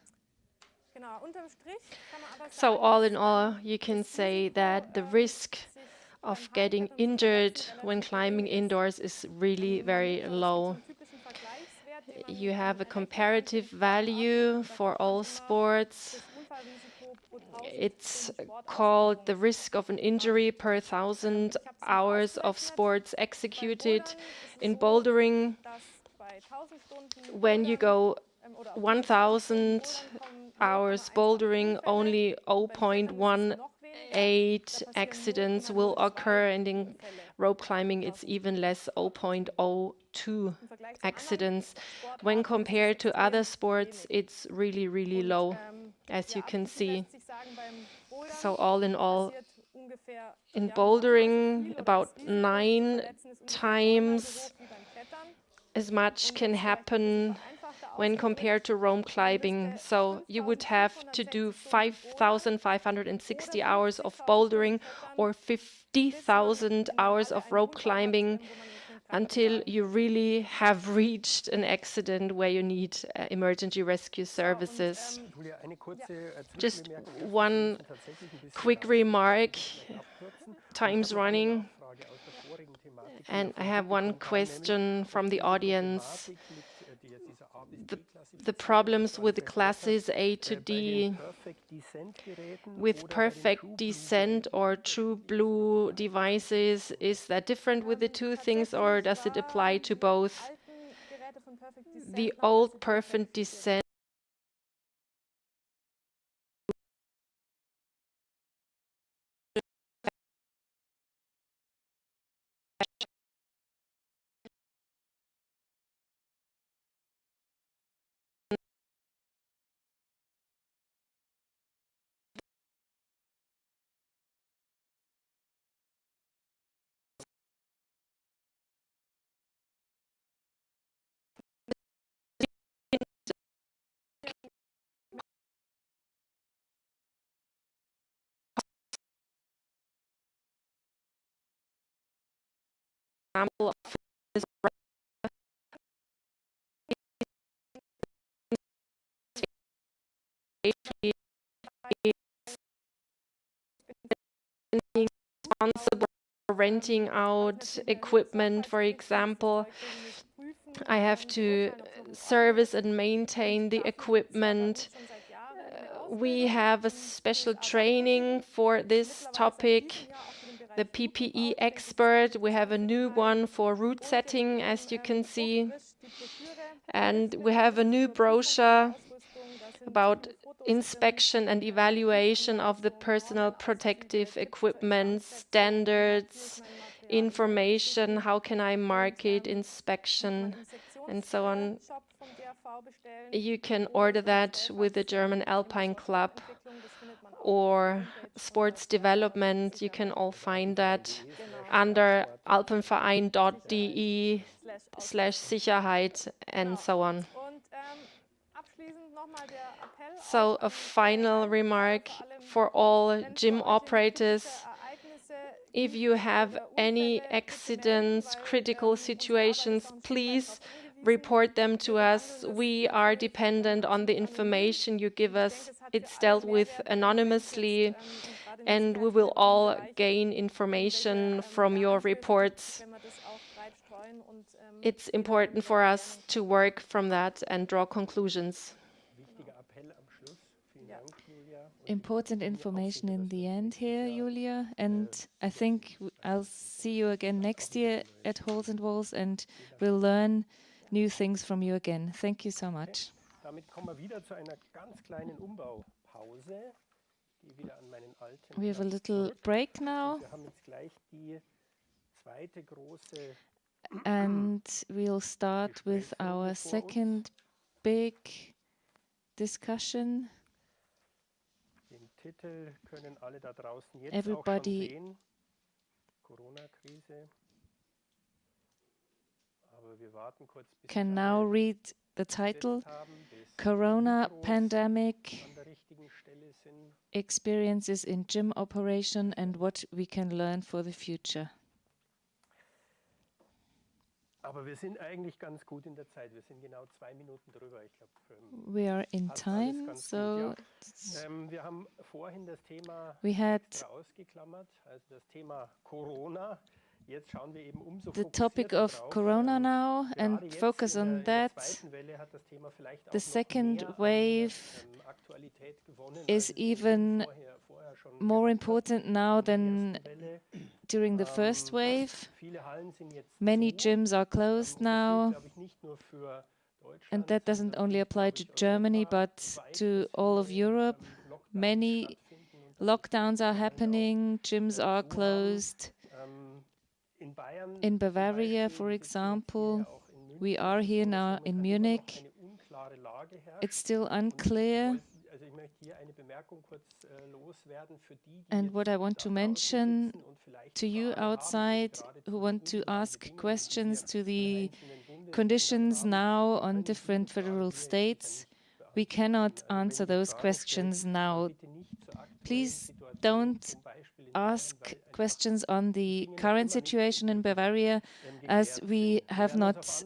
So all in all, you can say that the risk of getting injured when climbing indoors is really very low. You have a comparative value for all sports. It's called the risk of an injury per 1,000 hours of sports executed. In bouldering, when you go 1,000 hours bouldering, only 0.18 accidents will occur, and in rope climbing it's even less, 0.02 accidents. When compared to other sports, it's really, really low, as you can see. So all in all, in bouldering, about 9 times as much can happen when compared to rope climbing. So you would have to do 5,560 hours of bouldering or 50,000 hours of rope climbing until you really have reached an accident where you need emergency rescue services. Just one quick remark. time's running. And I have one question from the audience. The problems with the classes A to D with perfect descent or true blue devices, is that different with the two things, or does it apply to both? The old perfect descent example of this being responsible for renting out equipment, for example. I have to service and maintain the equipment. We have a special training for this topic. The PPE expert, we have a new one for route setting, as you can see. And we have a new brochure about inspection and evaluation of the personal protective equipment, standards, information, how can I mark it, inspection, and so on. You can order that with the German Alpine Club or sports development. You can all find that under alpenverein.de/Sicherheit and so on. So a final remark for all gym operators: if you have any accidents, critical situations, please report them to us. We are dependent on the information you give us. It's dealt with anonymously, and we will all gain information from your reports. It's important for us to work from that and draw conclusions. Important information in the end here, Julia, and I think I'll see you again next year at Halls and Walls, and we'll learn new things from you again. Thank you so much. Damit kommen wir wieder zu einer ganz kleinen Umbaupause. Gehe wieder an meinen alten We have a little break now. Wir haben jetzt gleich die zweite große and we'll start with our second big discussion. Den Titel können alle da draußen jetzt Everybody auch schon sehen. Corona-Krise. Aber wir warten kurz, bis can now read the title, Corona Pandemic, Experiences in Gym Operation and What We Can Learn for the Future. Aber wir sind eigentlich ganz gut in der Zeit. Wir sind genau 2 Minuten drüber. Ich glaube, we are in time, so wir haben vorhin das Thema we had ausgeklammert, also das Thema Corona. Jetzt schauen wir eben umso the topic of drauf. Corona now and focus on that. The second wave is even more important now than during the first wave. Many gyms are closed now, and that doesn't only apply to Germany but to all of Europe. Many lockdowns are happening, gyms are closed. In Bavaria, for example, we are here now in Munich. It's still unclear. And what I want to mention to you outside who want to ask questions to the conditions now on different federal states, we cannot answer those questions now. Please don't ask questions on the current situation in Bavaria, as we have not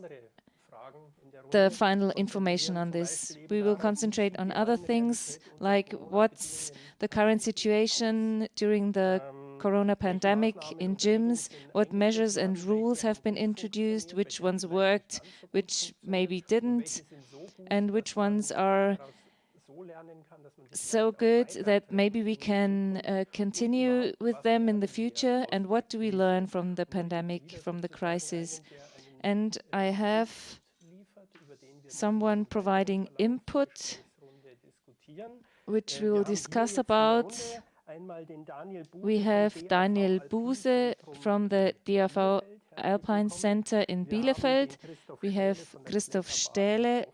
the final information on this. We will concentrate on other things, like what's the current situation during the corona pandemic in gyms, what measures and rules have been introduced, which ones worked, which maybe didn't, and which ones are so good that maybe we can continue with them in the future, and what do we learn from the pandemic, from the crisis. And I have someone providing input, which we'll discuss about. We have Daniel Buse from the DAV Alpine Center in Bielefeld. We have Christoph Stähle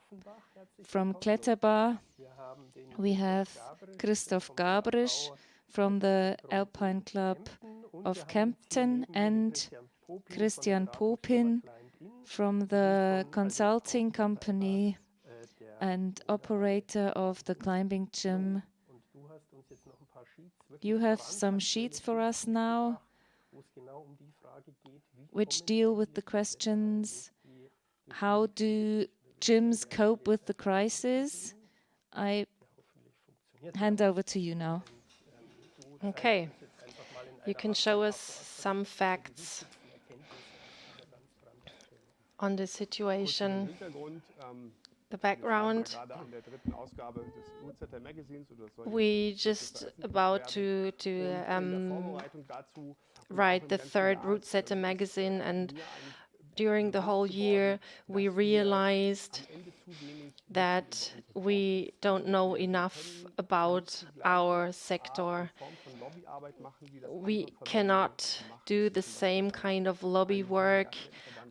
from Kletterbar. We have Christoph Gabrisch from the Alpine Club of Kempten and Christian Popin from the consulting company and operator of the climbing gym. You have some sheets for us now, which deal with the questions, how do gyms cope with the crisis? I hand over to you now. Okay. You can show us some facts on the situation, the background. We just about to write the third Route Setter magazine, and during the whole year we realized that we don't know enough about our sector. We cannot do the same kind of lobby work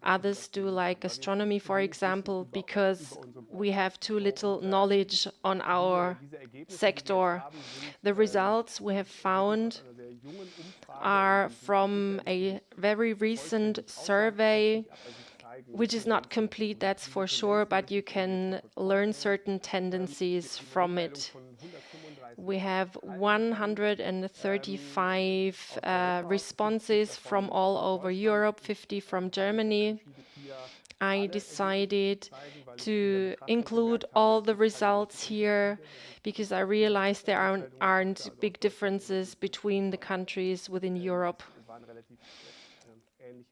others do, like astronomy, for example, because we have too little knowledge on our sector. The results we have found are from a very recent survey, which is not complete, that's for sure, but you can learn certain tendencies from it. We have 135 responses from all over Europe, 50 from Germany. I decided to include all the results here because I realized there aren't big differences between the countries within Europe.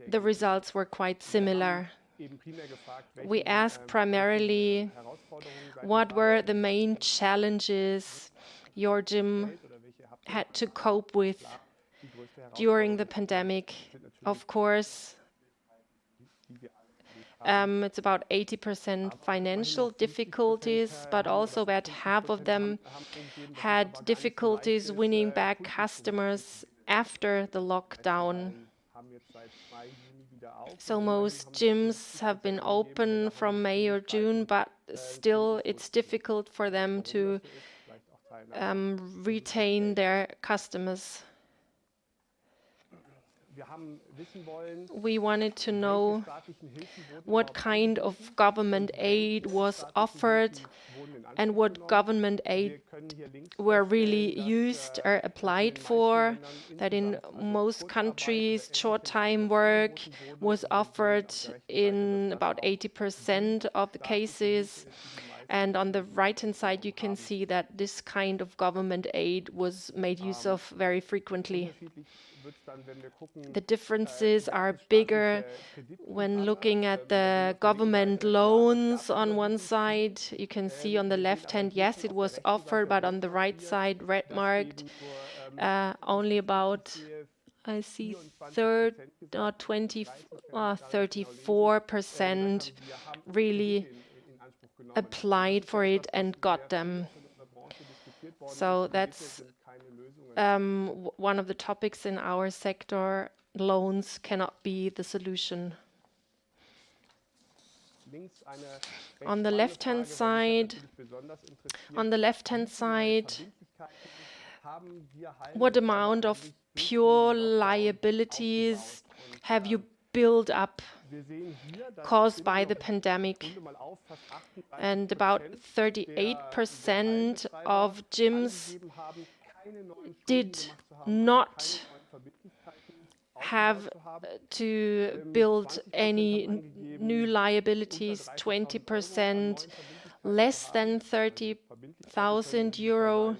The results were quite similar. We asked primarily what were the main challenges your gym had to cope with during the pandemic. Of course, it's about 80% financial difficulties, but also about half of them had difficulties winning back customers after the lockdown. So most gyms have been open from May or June, but still it's difficult for them to retain their customers. We wanted to know what kind of government aid was offered and what government aid were really used or applied for. That in most countries, short-time work was offered in about 80% of the cases. And on the right-hand side, you can see that this kind of government aid was made use of very frequently. The differences are bigger when looking at the government loans on one side. You can see on the left hand, yes, it was offered, but on the right side, red marked, only about, I see, 34% really applied for it and got them. So that's one of the topics in our sector. Loans cannot be the solution. On the left-hand side, what amount of pure liabilities have you built up caused by the pandemic? And about 38% of gyms did not have to build any new liabilities, 20% less than 30,000 euro.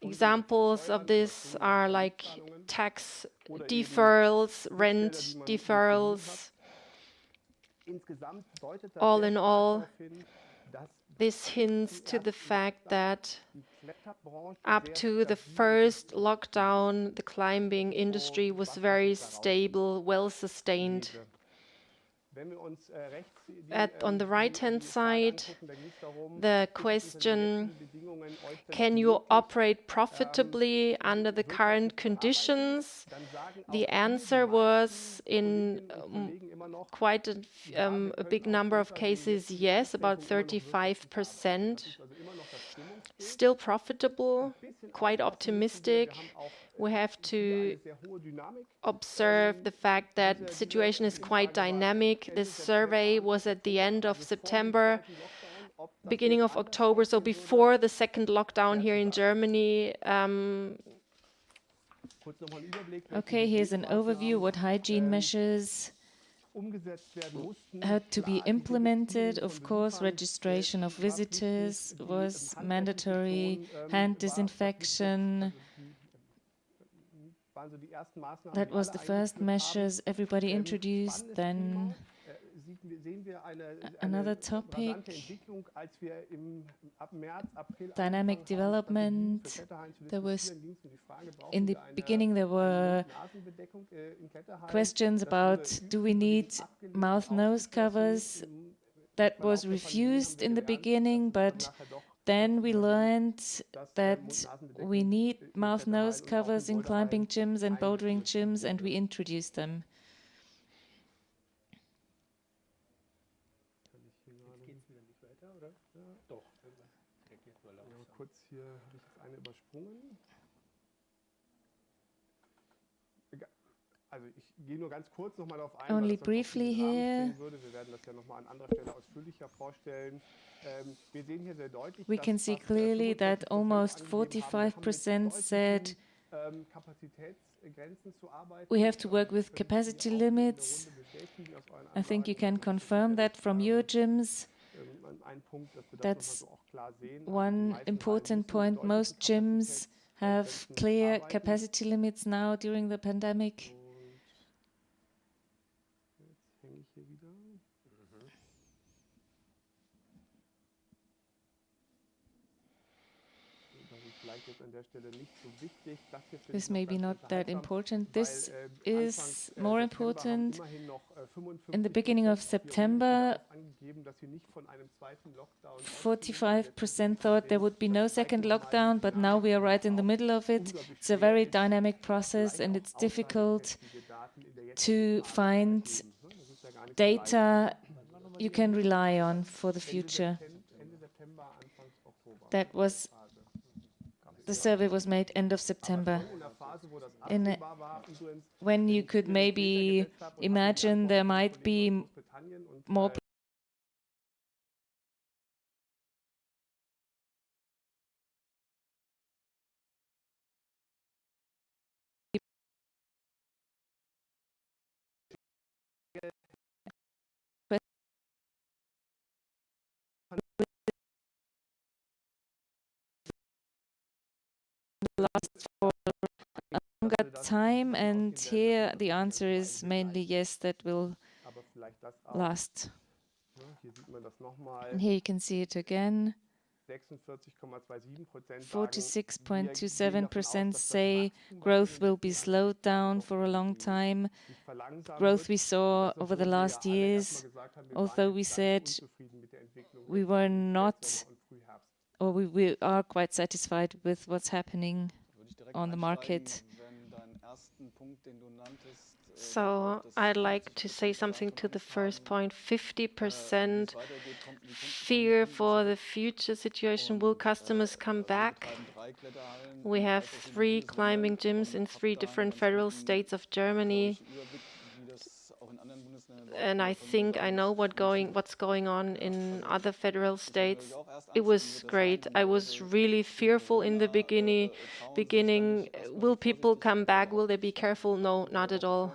Examples of this are like tax deferrals, rent deferrals. All in all, this hints to the fact that up to the first lockdown, the climbing industry was very stable, well sustained. On the right-hand side, the question, can you operate profitably under the current conditions? The answer was in quite a big number of cases, yes, about 35%. Still profitable, quite optimistic. We have to observe the fact that the situation is quite dynamic. This survey was at the end of September, beginning of October, so before the second lockdown here in Germany. Okay, here's an overview what hygiene measures had to be implemented. Of course, registration of visitors was mandatory, hand disinfection. That was the first measures everybody introduced. Then another topic, dynamic development. There was, in the beginning, there were questions about, do we need mouth-nose covers? That was refused in the beginning, but then we learned that we need mouth-nose covers in climbing gyms and bouldering gyms, and we introduced them. Only briefly here. We can see clearly that almost 45% said we have to work with capacity limits. I think you can confirm that from your gyms. That's one important point. Most gyms have clear capacity limits now during the pandemic. This may be not that important. This is more important. In the beginning of September, 45% thought there would be no second lockdown, but now we are right in the middle of it. It's a very dynamic process, and it's difficult to find data you can rely on for the future. That was the survey was made end of September. When you could maybe imagine there might be more last for a longer time, and here the answer is mainly yes, that will last. And here you can see it again. 46.27% say growth will be slowed down for a long time. Growth we saw over the last years, although we said we were not, or we are quite satisfied with what's happening on the market. So I'd like to say something to the first point. 50% fear for the future situation. Will customers come back? We have 3 climbing gyms in 3 different federal states of Germany. And I think I know what's going on in other federal states. It was great. I was really fearful in the beginning. Will people come back? Will they be careful? No, not at all.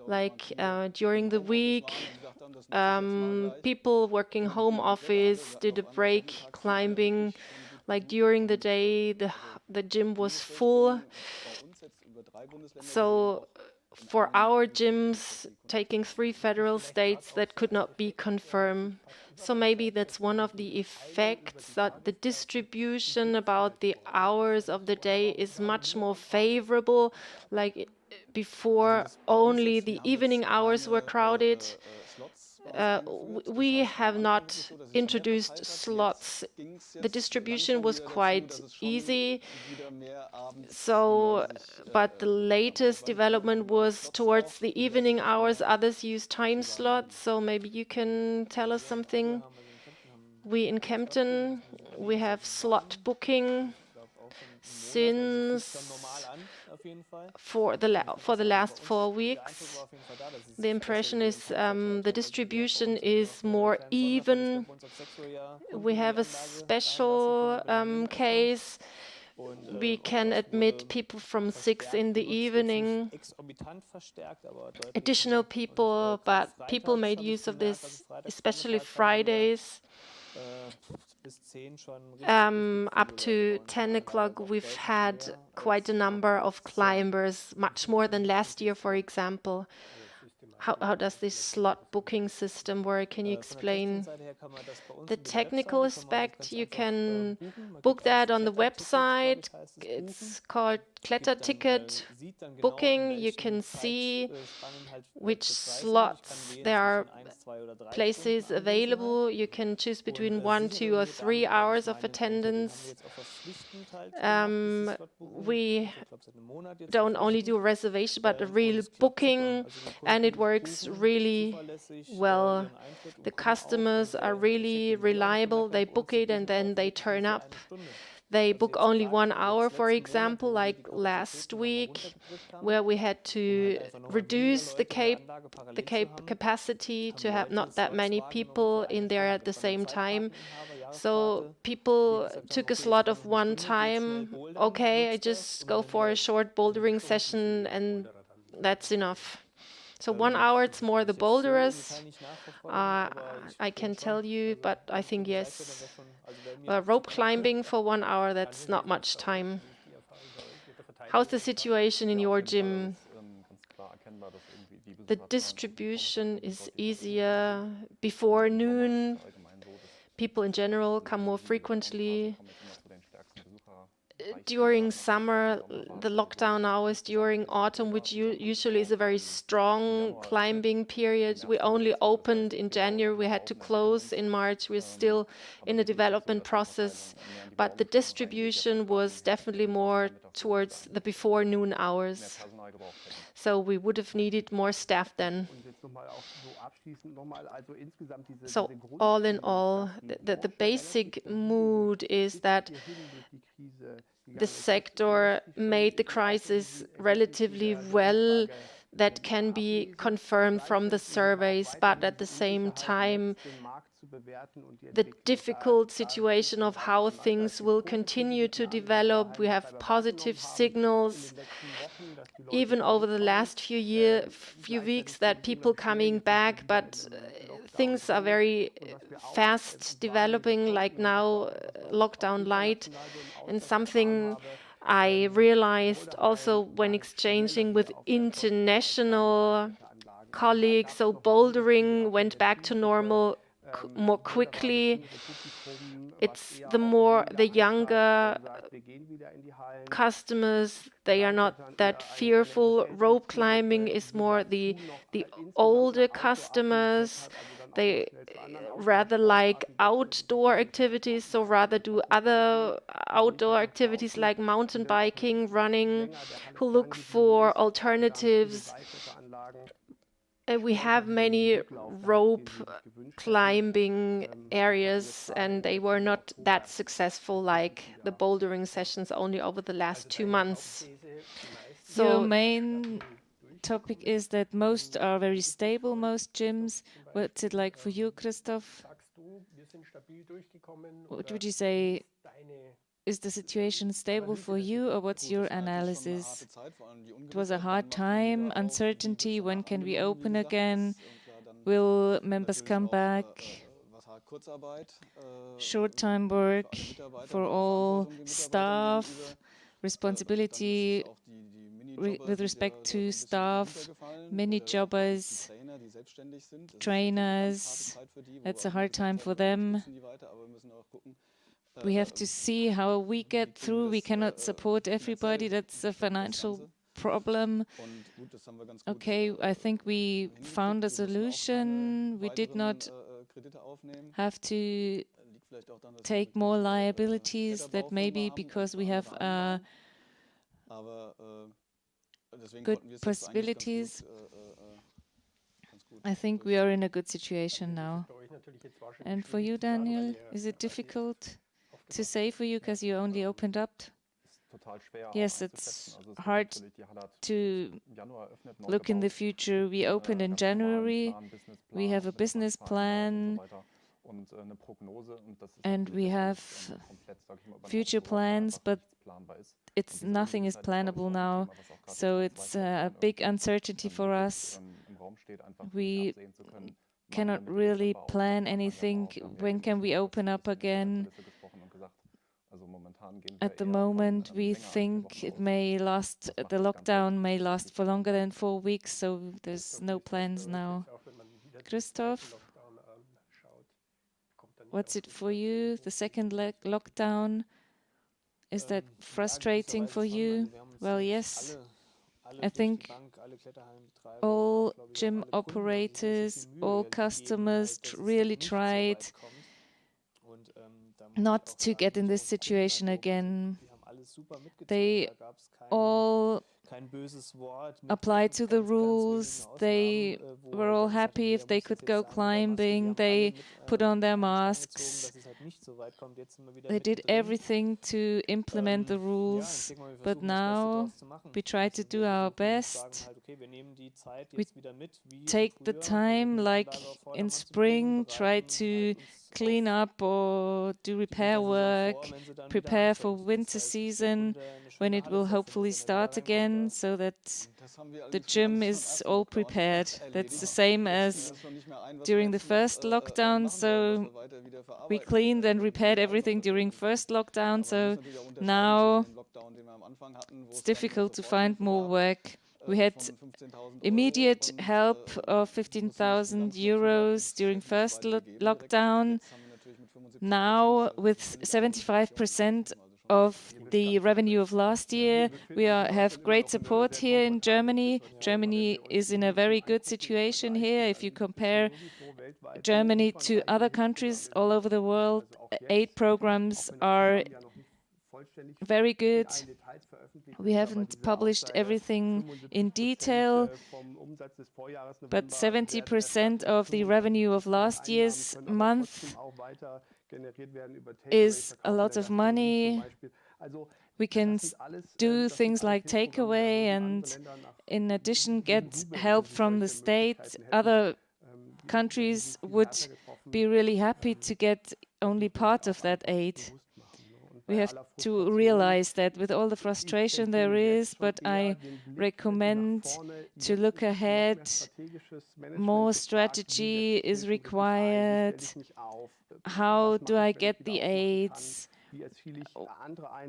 Like during the week, people working home office did a break climbing. Like during the day, the gym was full. So for our gyms, taking 3 federal states, that could not be confirmed. So maybe that's one of the effects, that the distribution about the hours of the day is much more favorable. Like before, only the evening hours were crowded. We have not introduced slots. The distribution was quite easy. So, but the latest development was towards the evening hours. Others use time slots. So maybe you can tell us something. We in Kempten, we have slot booking since for the last 4 weeks. The impression is the distribution is more even. We have a special case. We can admit people from 6 in the evening, additional people, but people made use of this, especially Fridays. Up to 10 o'clock, we've had quite a number of climbers, much more than last year, for example. How does this slot booking system work? Can you explain the technical aspect? You can book that on the website. It's called Kletterticket booking. You can see which slots there are places available. You can choose between 1, 2, or 3 hours of attendance. We don't only do a reservation, but a real booking, and it works really well. The customers are really reliable. They book it and then they turn up. They book only 1 hour, for example, like last week, where we had to reduce the cape capacity to have not that many people in there at the same time. So people took a slot of 1 time. Okay, I just go for a short bouldering session and that's enough. So 1 hour, it's more the boulderers. I can tell you, but I think yes. Rope climbing for 1 hour, that's not much time. How's the situation in your gym? The distribution is easier before noon. People in general come more frequently. During summer, the lockdown hours, during autumn, which usually is a very strong climbing period. We only opened in January, we had to close in March. We're still in a development process, but the distribution was definitely more towards the before noon hours. So we would have needed more staff then. So all in all, the basic mood is that the sector made the crisis relatively well. That can be confirmed from the surveys, but at the same time, the difficult situation of how things will continue to develop. We have positive signals, even over the last few weeks, that people coming back, but things are very fast developing, like now lockdown light. And something I realized also when exchanging with international colleagues, so bouldering went back to normal more quickly. It's the younger customers, they are not that fearful. Rope climbing is more the older customers. They rather like outdoor activities, so rather do other outdoor activities like mountain biking, running, who look for alternatives. We have many rope climbing areas, and they were not that successful like the bouldering sessions only over the last 2 months. So your main topic is that most are very stable, most gyms. What's it like for you, Christoph? What would you say? Is the situation stable for you, or what's your analysis? It was a hard time, uncertainty, when can we open again? Will members come back? Short-time work for all staff, responsibility with respect to staff, many jobbers, trainers. That's a hard time for them. We have to see how we get through. We cannot support everybody. That's a financial problem. Okay, I think we found a solution. We did not have to take more liabilities. That may be because we have good possibilities. I think we are in a good situation now. And for you, Daniel, is it difficult to say for you because you only opened up? Yes, it's hard to look in the future. We opened in January. We have a business plan and we have future plans, but nothing is plannable now. So it's a big uncertainty for us. We cannot really plan anything. When can we open up again? At the moment, we think it may last, the lockdown may last for longer than 4 weeks, so there's no plans now. Christoph, what's it for you, the second lockdown? Is that frustrating for you? Well, yes. I think all gym operators, all customers really tried not to get in this situation again. They all applied to the rules. They were all happy if they could go climbing. They put on their masks. They did everything to implement the rules. But now we try to do our best. We take the time, like in spring, try to clean up or do repair work, prepare for winter season when it will hopefully start again, so that the gym is all prepared. That's the same as during the first lockdown. So we cleaned and repaired everything during first lockdown. So now it's difficult to find more work. We had immediate help of 15,000 euros during first lockdown. Now, with 75% of the revenue of last year, we have great support here in Germany. Germany is in a very good situation here. If you compare Germany to other countries all over the world, aid programs are very good. We haven't published everything in detail, but 70% of the revenue of last year's month is a lot of money. We can do things like takeaway and in addition get help from the state. Other countries would be really happy to get only part of that aid. We have to realize that with all the frustration there is, but I recommend to look ahead. More strategy is required. How do I get the aids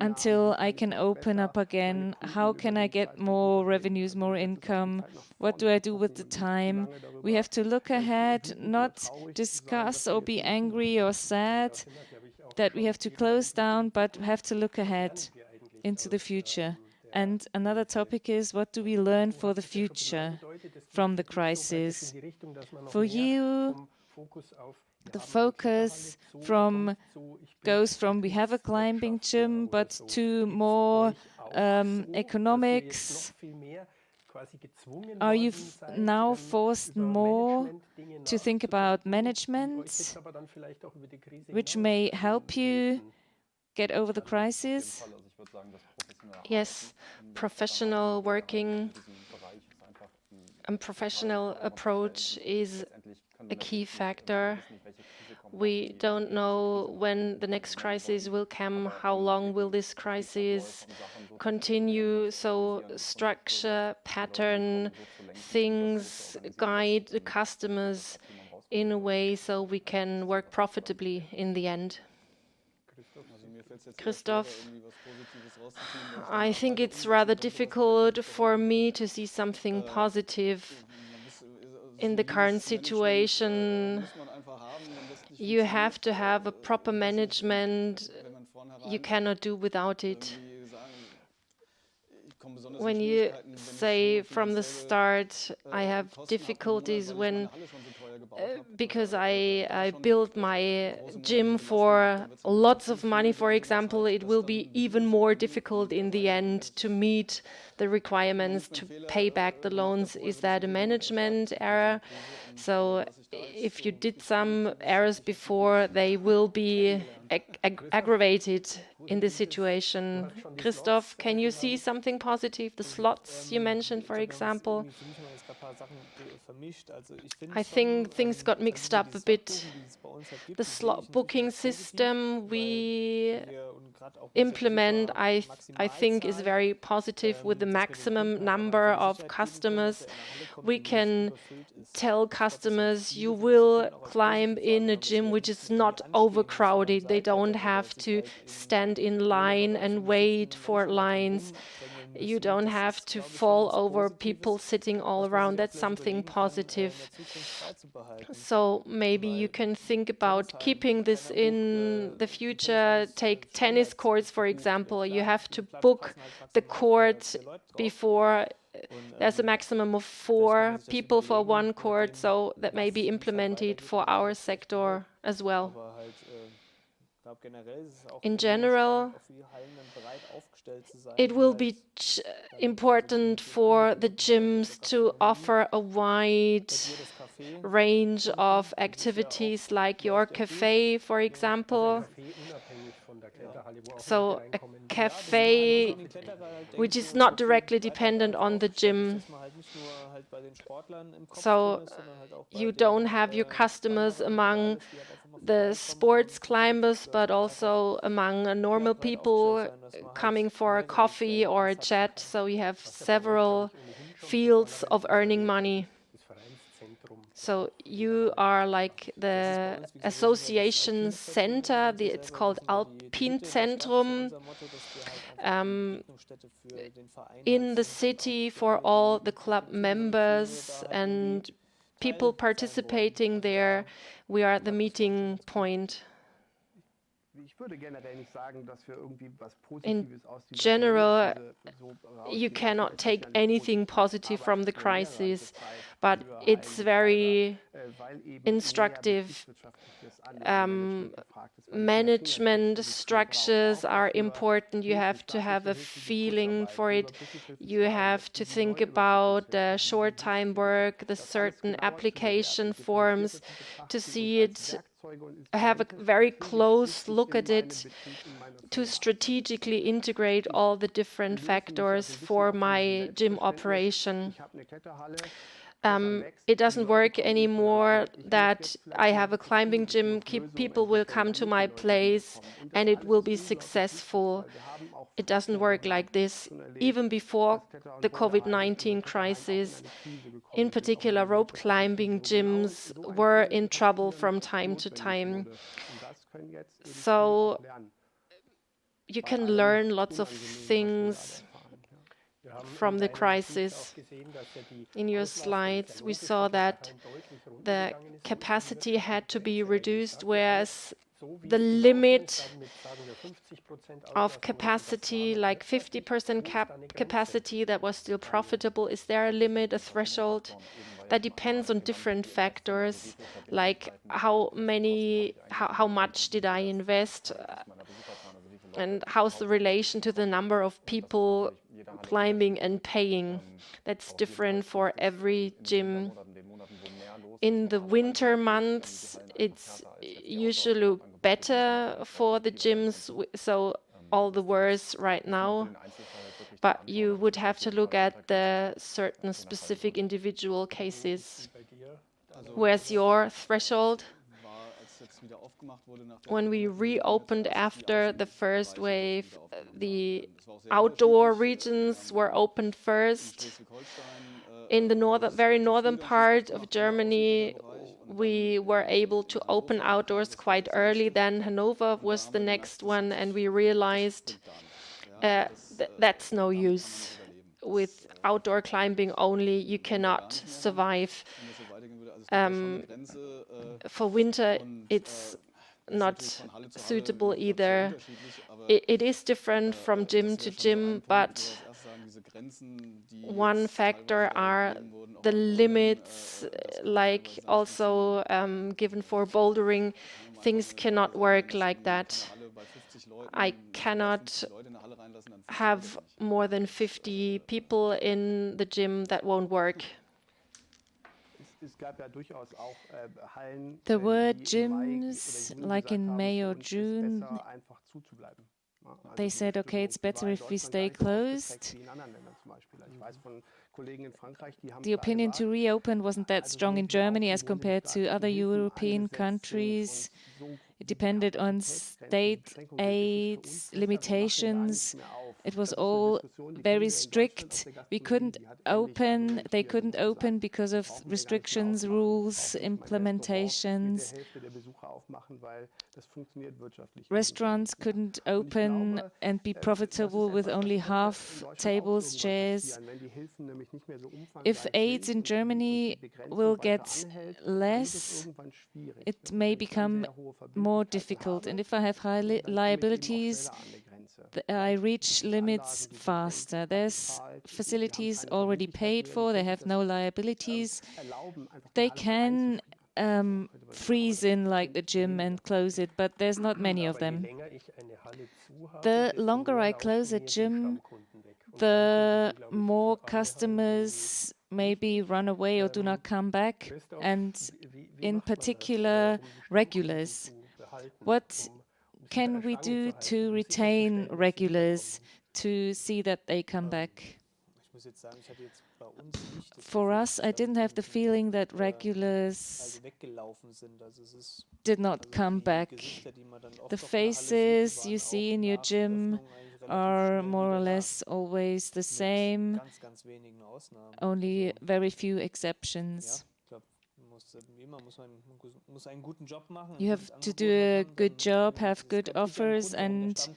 until I can open up again? How can I get more revenues, more income? What do I do with the time? We have to look ahead, not discuss or be angry or sad that we have to close down, but have to look ahead into the future. And another topic is, what do we learn for the future from the crisis? For you, the focus goes from we have a climbing gym, but to more economics. Are you now forced more to think about management, which may help you get over the crisis? Yes, professional working and professional approach is a key factor. We don't know when the next crisis will come, how long will this crisis continue, so structure, pattern, things guide the customers in a way so we can work profitably in the end. Christoph. I think it's rather difficult for me to see something positive in the current situation. You have to have a proper management. You cannot do without it. When you say from the start, I have difficulties when because I built my gym for lots of money, for example, it will be even more difficult in the end to meet the requirements to pay back the loans. Is that a management error? So if you did some errors before, they will be aggravated in this situation. Christoph, can you see something positive? The slots you mentioned, for example. I think things got mixed up a bit. The slot booking system we implement, I think, is very positive with the maximum number of customers. We can tell customers you will climb in a gym which is not overcrowded. They don't have to stand in line and wait for lines. You don't have to fall over people sitting all around. That's something positive. So maybe you can think about keeping this in the future. Take tennis courts, for example. You have to book the court before. There's a maximum of 4 people for one court, so that may be implemented for our sector as well. In general, it will be important for the gyms to offer a wide range of activities like your cafe, for example. So a cafe which is not directly dependent on the gym. So you don't have your customers among the sports climbers, but also among normal people coming for a coffee or a chat. So you have several fields of earning money. So you are like the association center, it's called Alpenverein, in the city for all the club members and people participating there. We are the meeting point. In general, you cannot take anything positive from the crisis, but it's very instructive. Management structures are important. You have to have a feeling for it. You have to think about short time work, the certain application forms, to see it, have a very close look at it, to strategically integrate all the different factors for my gym operation. It doesn't work anymore that I have a climbing gym, people will come to my place and it will be successful. It doesn't work like this. Even before the COVID-19 crisis, in particular, rope climbing gyms were in trouble from time to time. So you can learn lots of things from the crisis. In your slides, we saw that the capacity had to be reduced, whereas the limit of capacity, like 50% capacity, that was still profitable. Is there a limit, a threshold? That depends on different factors, like how much did I invest, and how's the relation to the number of people climbing and paying. That's different for every gym. In the winter months, it's usually better for the gyms, so all the worse right now. But you would have to look at the certain specific individual cases. Where's your threshold? When we reopened after the first wave, the outdoor regions were opened first. In the very northern part of Germany, we were able to open outdoors quite early. Then Hanover was the next one, and we realized that's no use. With outdoor climbing only, you cannot survive. For winter, it's not suitable either. It is different from gym to gym, but one factor are the limits, like also given for bouldering. Things cannot work like that. I cannot have more than 50 people in the gym. That won't work. There were gyms, like in May or June, they said, okay, it's better if we stay closed. The opinion to reopen wasn't that strong in Germany as compared to other European countries. It depended on state aid limitations. It was all very strict. We couldn't open, they couldn't open because of restrictions, rules, implementations. Restaurants couldn't open and be profitable with only half tables, chairs. If aids in Germany will get less, it may become more difficult. And if I have high liabilities, I reach limits faster. There's facilities already paid for, they have no liabilities. They can freeze in like the gym and close it, but there's not many of them. The longer I close a gym, the more customers maybe run away or do not come back, and in particular regulars. What can we do to retain regulars, to see that they come back? For us, I didn't have the feeling that regulars did not come back. The faces you see in your gym are more or less always the same, only very few exceptions. You have to do a good job, have good offers, and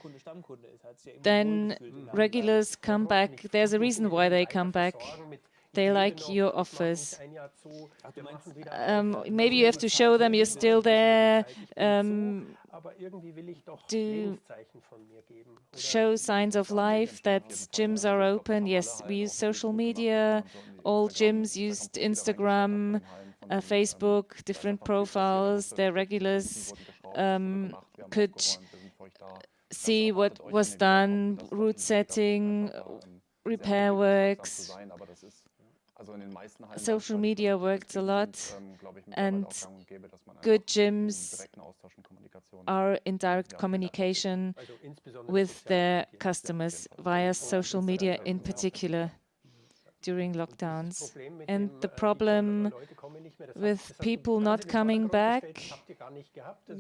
then regulars come back. There's a reason why they come back. They like your offers. Maybe you have to show them you're still there, to show signs of life that gyms are open. Yes, we use social media. All gyms used Instagram, Facebook, different profiles. Their regulars could see what was done, route setting, repair works. Social media works a lot, and good gyms are in direct communication with their customers via social media in particular during lockdowns. And the problem with people not coming back,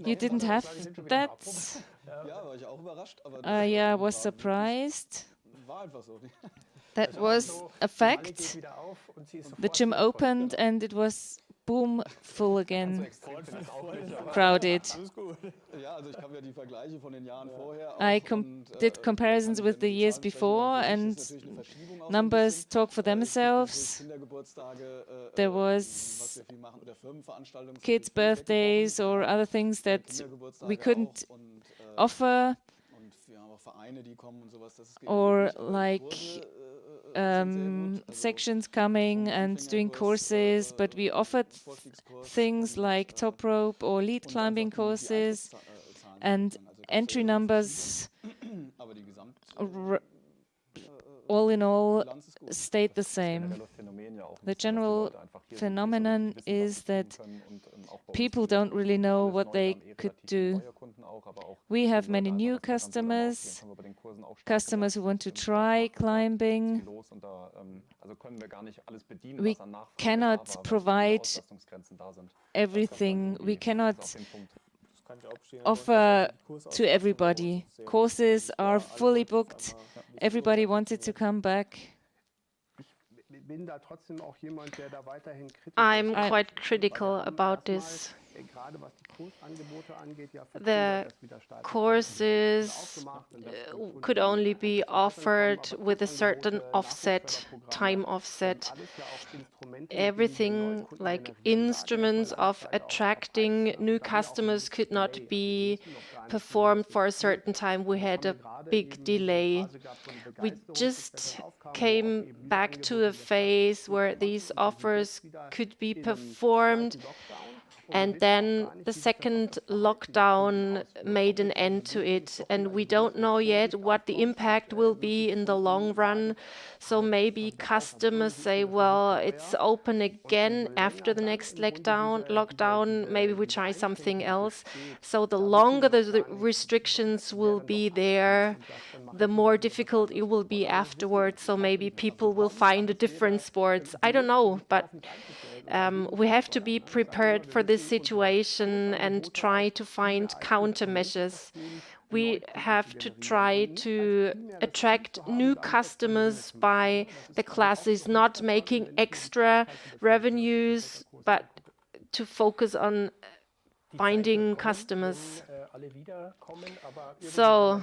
you didn't have that? Yeah, I was surprised. That was a fact. The gym opened and it was boom, full again, crowded. I did comparisons with the years before, and numbers talk for themselves. There was kids' birthdays or other things that we couldn't offer, or like sections coming and doing courses, but we offered things like top rope or lead climbing courses, and entry numbers all in all stayed the same. The general phenomenon is that people don't really know what they could do. We have many new customers, customers who want to try climbing. We cannot provide everything. We cannot offer to everybody. Courses are fully booked. Everybody wanted to come back. I'm quite critical about this. The courses could only be offered with a certain offset, time offset. Everything like instruments of attracting new customers could not be performed for a certain time. We had a big delay. We just came back to a phase where these offers could be performed, and then the second lockdown made an end to it. And we don't know yet what the impact will be in the long run. So maybe customers say, well, it's open again after the next lockdown. Maybe we try something else. So the longer the restrictions will be there, the more difficult it will be afterwards. So maybe people will find a different sports. I don't know, but we have to be prepared for this situation and try to find countermeasures. We have to try to attract new customers by the classes, not making extra revenues, but to focus on finding customers. So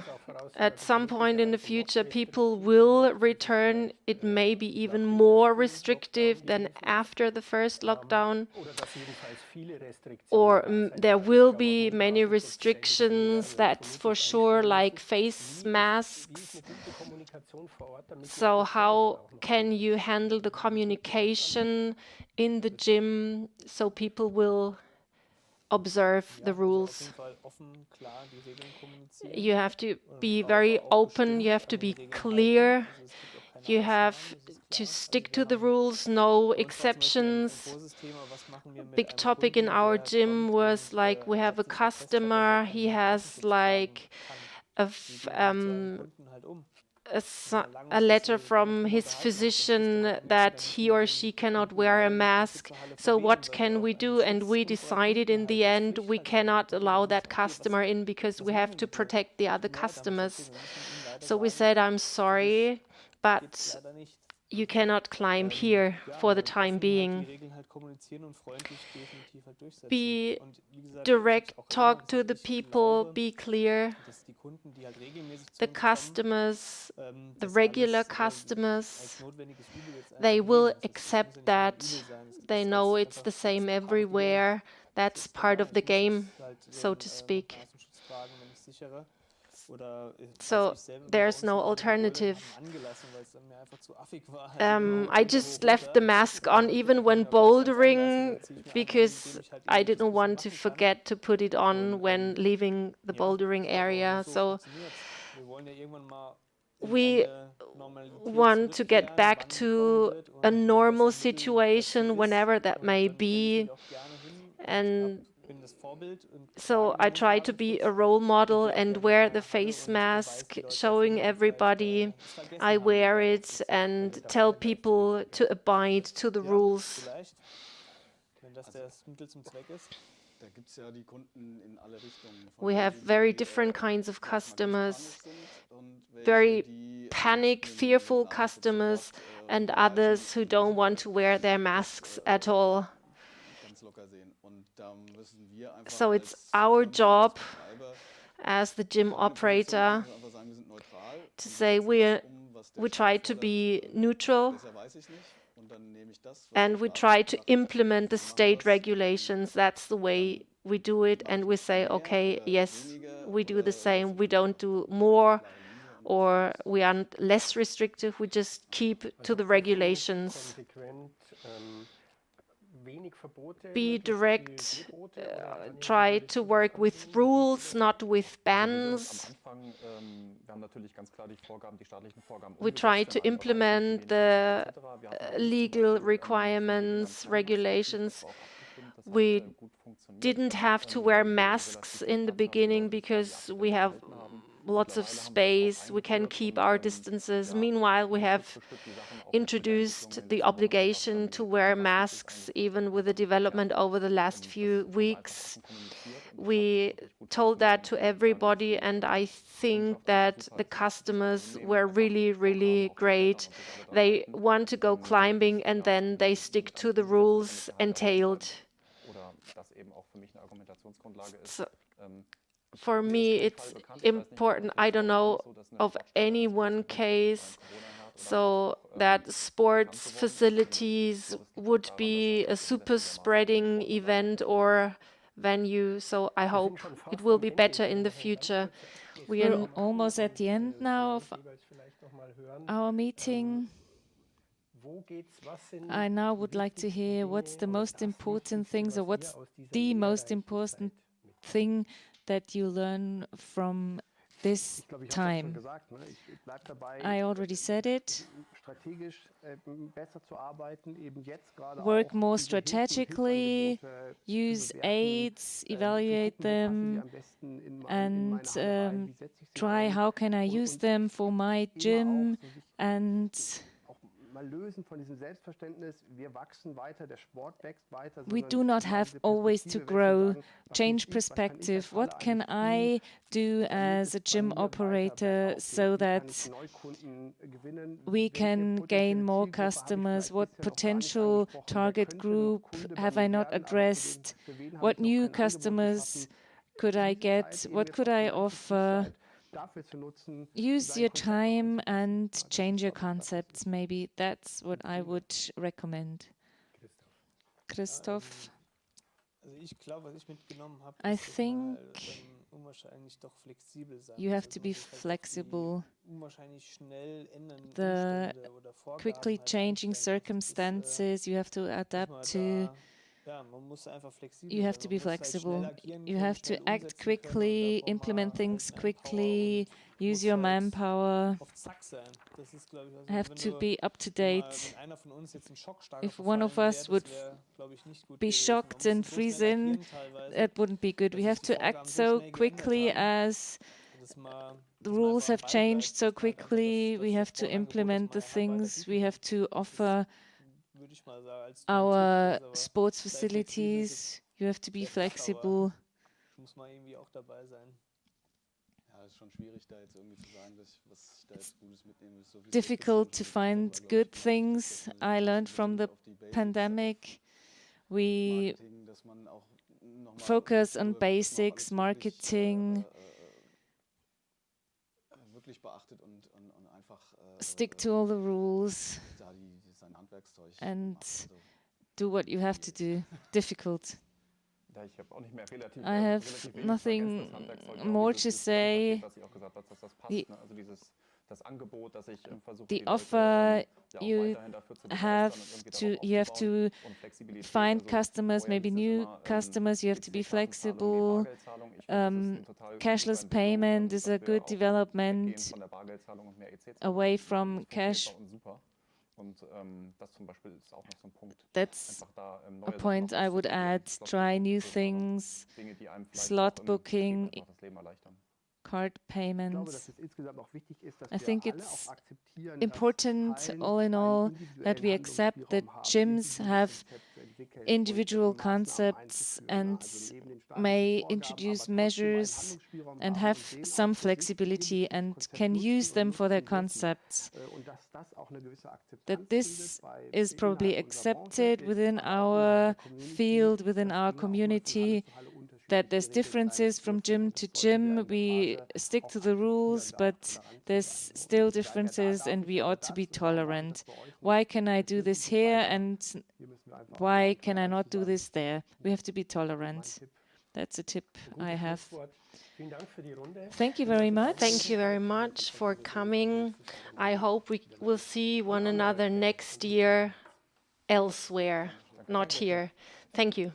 at some point in the future, people will return. It may be even more restrictive than after the first lockdown. Or there will be many restrictions, that's for sure, like face masks. So how can you handle the communication in the gym so people will observe the rules? You have to be very open, you have to be clear, you have to stick to the rules, no exceptions. Big topic in our gym was like, we have a customer, he has like a letter from his physician that he or she cannot wear a mask. So what can we do? And we decided in the end we cannot allow that customer in because we have to protect the other customers. So we said, I'm sorry, but you cannot climb here for the time being. Be direct, talk to the people, be clear. The customers, the regular customers, they will accept that. They know it's the same everywhere. That's part of the game, so to speak. So there's no alternative. I just left the mask on even when bouldering because I didn't want to forget to put it on when leaving the bouldering area. So we want to get back to a normal situation whenever that may be. And so I try to be a role model and wear the face mask, showing everybody I wear it and tell people to abide to the rules. We have very different kinds of customers, very panic, fearful customers, and others who don't want to wear their masks at all. So it's our job as the gym operator to say we try to be neutral and we try to implement the state regulations. That's the way we do it, and we say, okay, yes, we do the same. We don't do more or we are less restrictive. We just keep to the regulations. Be direct, try to work with rules, not with bans. We try to implement the legal requirements, regulations. We didn't have to wear masks in the beginning because we have lots of space, we can keep our distances. Meanwhile, we have introduced the obligation to wear masks, even with the development over the last few weeks. We told that to everybody, and I think that the customers were really, really great. They want to go climbing, and then they stick to the rules entailed. So, for me, it's important. I don't know of any one case so that sports facilities would be a super spreading event or venue. So I hope it will be better in the future. We're almost at the end now of our meeting. I now would like to hear what's the most important things, or what's the most important thing that you learn from this time. I already said it. Work more strategically, use aids, evaluate them, and try how can I use them for my gym, and we do not have always to grow. Change perspective. What can I do as a gym operator so that we can gain more customers? What potential target group have I not addressed? What new customers could I get? What could I offer? Use your time and change your concepts. Maybe that's what I would recommend. Christoph? I think you have to be flexible. The quickly changing circumstances you have to adapt to. You have to be flexible. You have to act quickly, implement things quickly, use your manpower. Have to be up to date. If one of us would be shocked and freeze in, that wouldn't be good. We have to act so quickly as the rules have changed so quickly. We have to implement the things. We have to offer our sports facilities. You have to be flexible. It's difficult to find good things. I learned from the pandemic. We focus on basics, marketing, stick to all the rules, and do what you have to do. Difficult. I have nothing more to say. The offer you have to find customers, maybe new customers. You have to be flexible. Cashless payment is a good development away from cash. That's a point I would add. Try new things, slot booking, card payments. I think it's important, all in all, that we accept that gyms have individual concepts and may introduce measures and have some flexibility and can use them for their concepts. That this is probably accepted within our field, within our community, that there's differences from gym to gym. We stick to the rules, but there's still differences and we ought to be tolerant. Why can I do this here and why can I not do this there? We have to be tolerant. That's a tip I have. Thank you very much. Thank you very much for coming. I hope we will see one another next year elsewhere, not here. Thank you.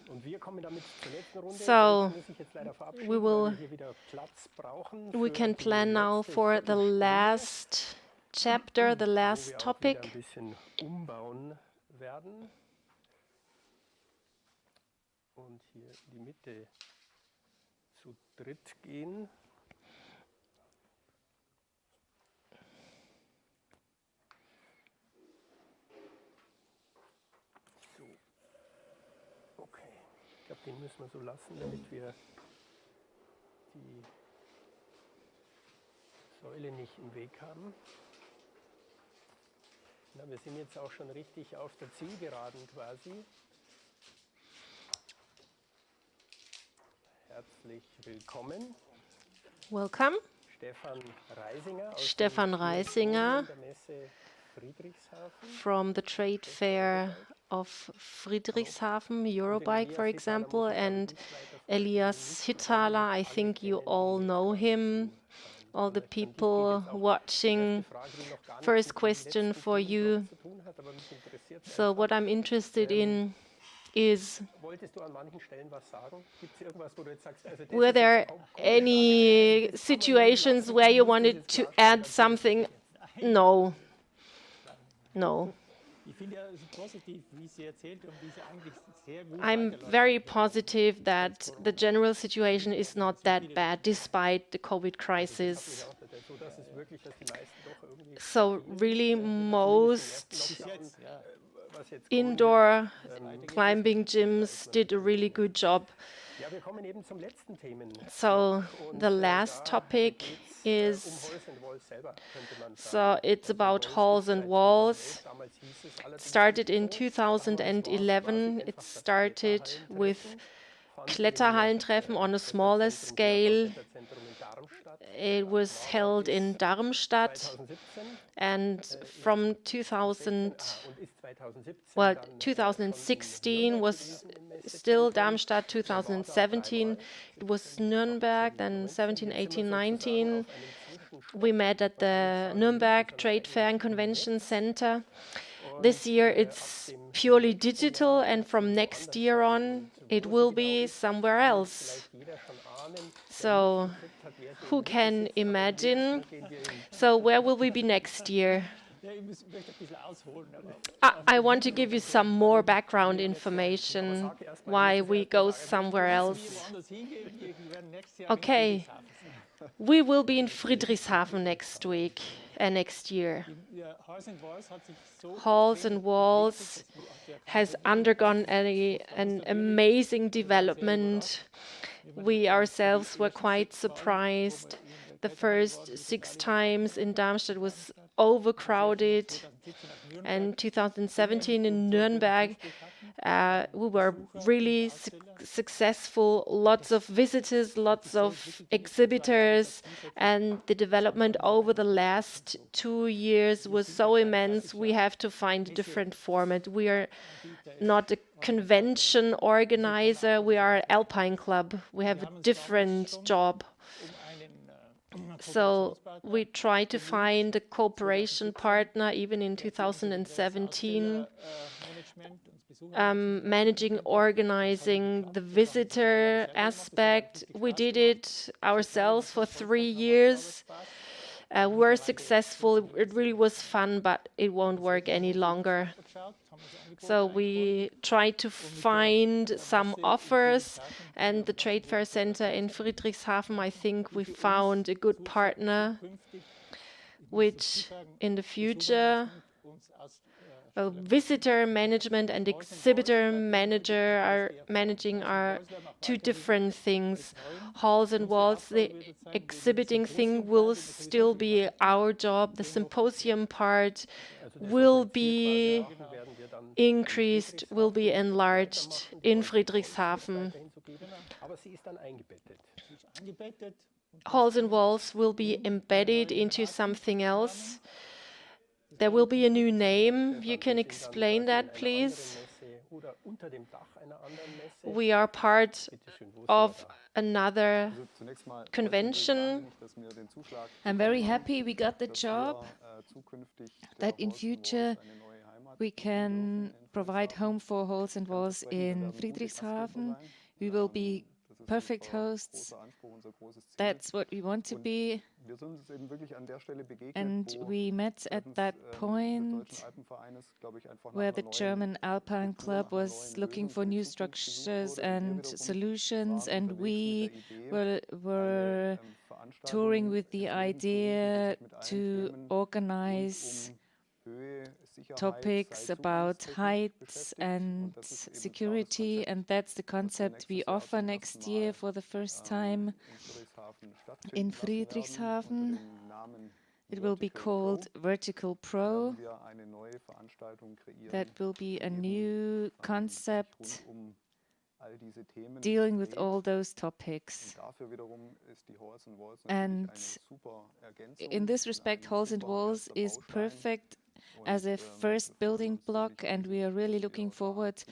So we can plan now for the last chapter, the last topic. Den müssen wir so lassen, damit wir die Säule nicht im Weg haben. Na, wir sind jetzt auch schon richtig auf der Zielgeraden quasi. Herzlich willkommen. Welcome. Stefan Reisinger from the trade fair of Friedrichshafen, Eurobike, for example, and Elias Hittala, I think you all know him, all the people watching. First question for you. So what I'm interested in is, were there any situations where you wanted to add something? No. No. I'm very positive that the general situation is not that bad despite the COVID crisis. So really most indoor climbing gyms did a really good job. So the last topic is, so it's about halls and walls. It started in 2011. It started with Kletterhallentreffen on a smaller scale. It was held in Darmstadt, and from 2016 was still Darmstadt, 2017 it was Nuremberg, then 17, 18, 19. We met at the Nuremberg Trade Fair and Convention Center. This year it's purely digital, and from next year on it will be somewhere else. So who can imagine? So where will we be next year? I want to give you some more background information why we go somewhere else. Okay, we will be in Friedrichshafen next week and next year. Halls and Walls has undergone an amazing development. We ourselves were quite surprised. The first 6 times in Darmstadt was overcrowded, and 2017 in Nuremberg we were really successful, lots of visitors, lots of exhibitors, and the development over the last 2 years was so immense. We have to find a different format. We are not a convention organizer, we are an Alpine club. We have a different job. So we try to find a cooperation partner even in 2017, managing, organizing the visitor aspect. We did it ourselves for 3 years. We're successful. It really was fun, but it won't work any longer. So we tried to find some offers, and the Trade Fair Center in Friedrichshafen, I think we found a good partner, which in the future, visitor management and exhibitor manager are managing are 2 different things. Halls and Walls, the exhibiting thing will still be our job. The symposium part will be increased, will be enlarged in Friedrichshafen. Halls and Walls will be embedded into something else. There will be a new name. You can explain that, please? We are part of another convention. I'm very happy we got the job, that in future we can provide home for Halls and Walls in Friedrichshafen. We will be perfect hosts. That's what we want to be. And we met at that point where the German Alpine Club was looking for new structures and solutions, and we were touring with the idea to organize topics about height and security, and that's the concept we offer next year for the first time in Friedrichshafen. It will be called Vertical Pro. That will be a new concept dealing with all those topics. And in this respect, Halls and Walls is perfect as a first building block, and we are really looking forward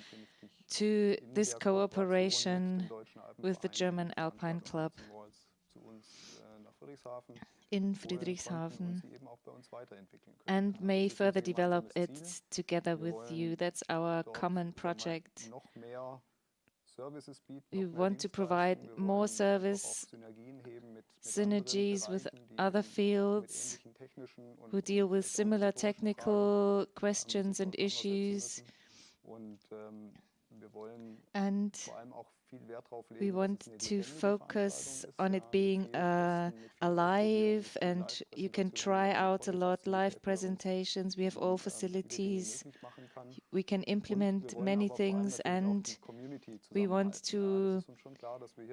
to this cooperation with the German Alpine Club in Friedrichshafen, and may further develop it together with you. That's our common project. We want to provide more service, synergies with other fields who deal with similar technical questions and issues. And we want to focus on it being alive, and you can try out a lot live presentations. We have all facilities. We can implement many things, and we want to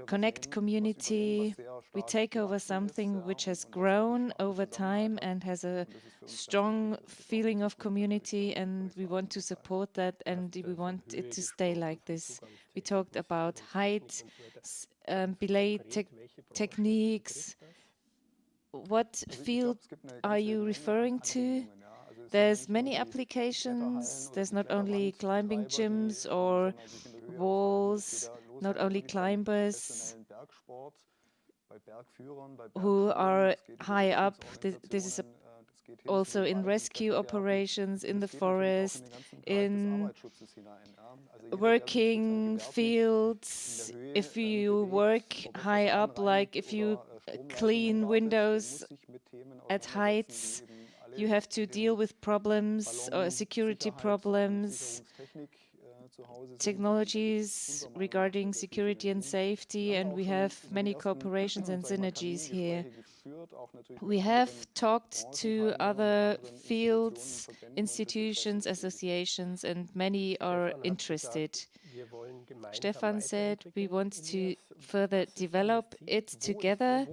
connect community. We take over something which has grown over time and has a strong feeling of community, and we want to support that, and we want it to stay like this. We talked about height, belay techniques. What field are you referring to? There's many applications. There's not only climbing gyms or walls, not only climbers who are high up. This is also in rescue operations in the forest, in working fields. If you work high up, like if you clean windows at heights, you have to deal with problems or security problems, technologies regarding security and safety, and we have many cooperations and synergies here. We have talked to other fields, institutions, associations, and many are interested. Stefan said we want to further develop it together.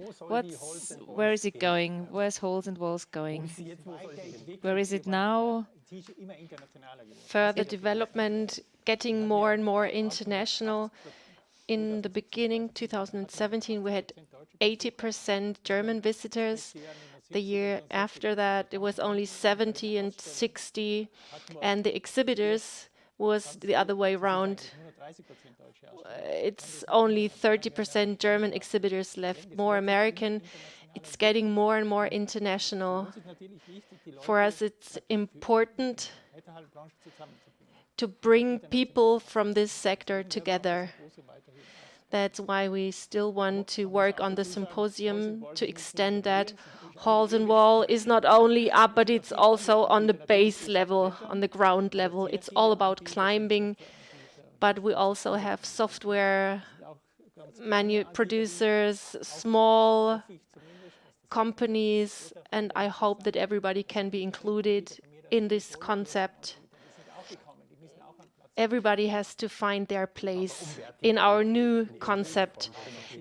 Where is it going? Where's Halls and Walls going? Where is it now? Further development, getting more and more international. In the beginning, 2017, we had 80% German visitors. The year after that, it was only 70 and 60, and the exhibitors was the other way around. It's only 30% German exhibitors left, more American. It's getting more and more international. For us, it's important to bring people from this sector together. That's why we still want to work on the symposium to extend that. Halls and Wall is not only up, but it's also on the base level, on the ground level. It's all about climbing, but we also have software producers, small companies, and I hope that everybody can be included in this concept. Everybody has to find their place in our new concept.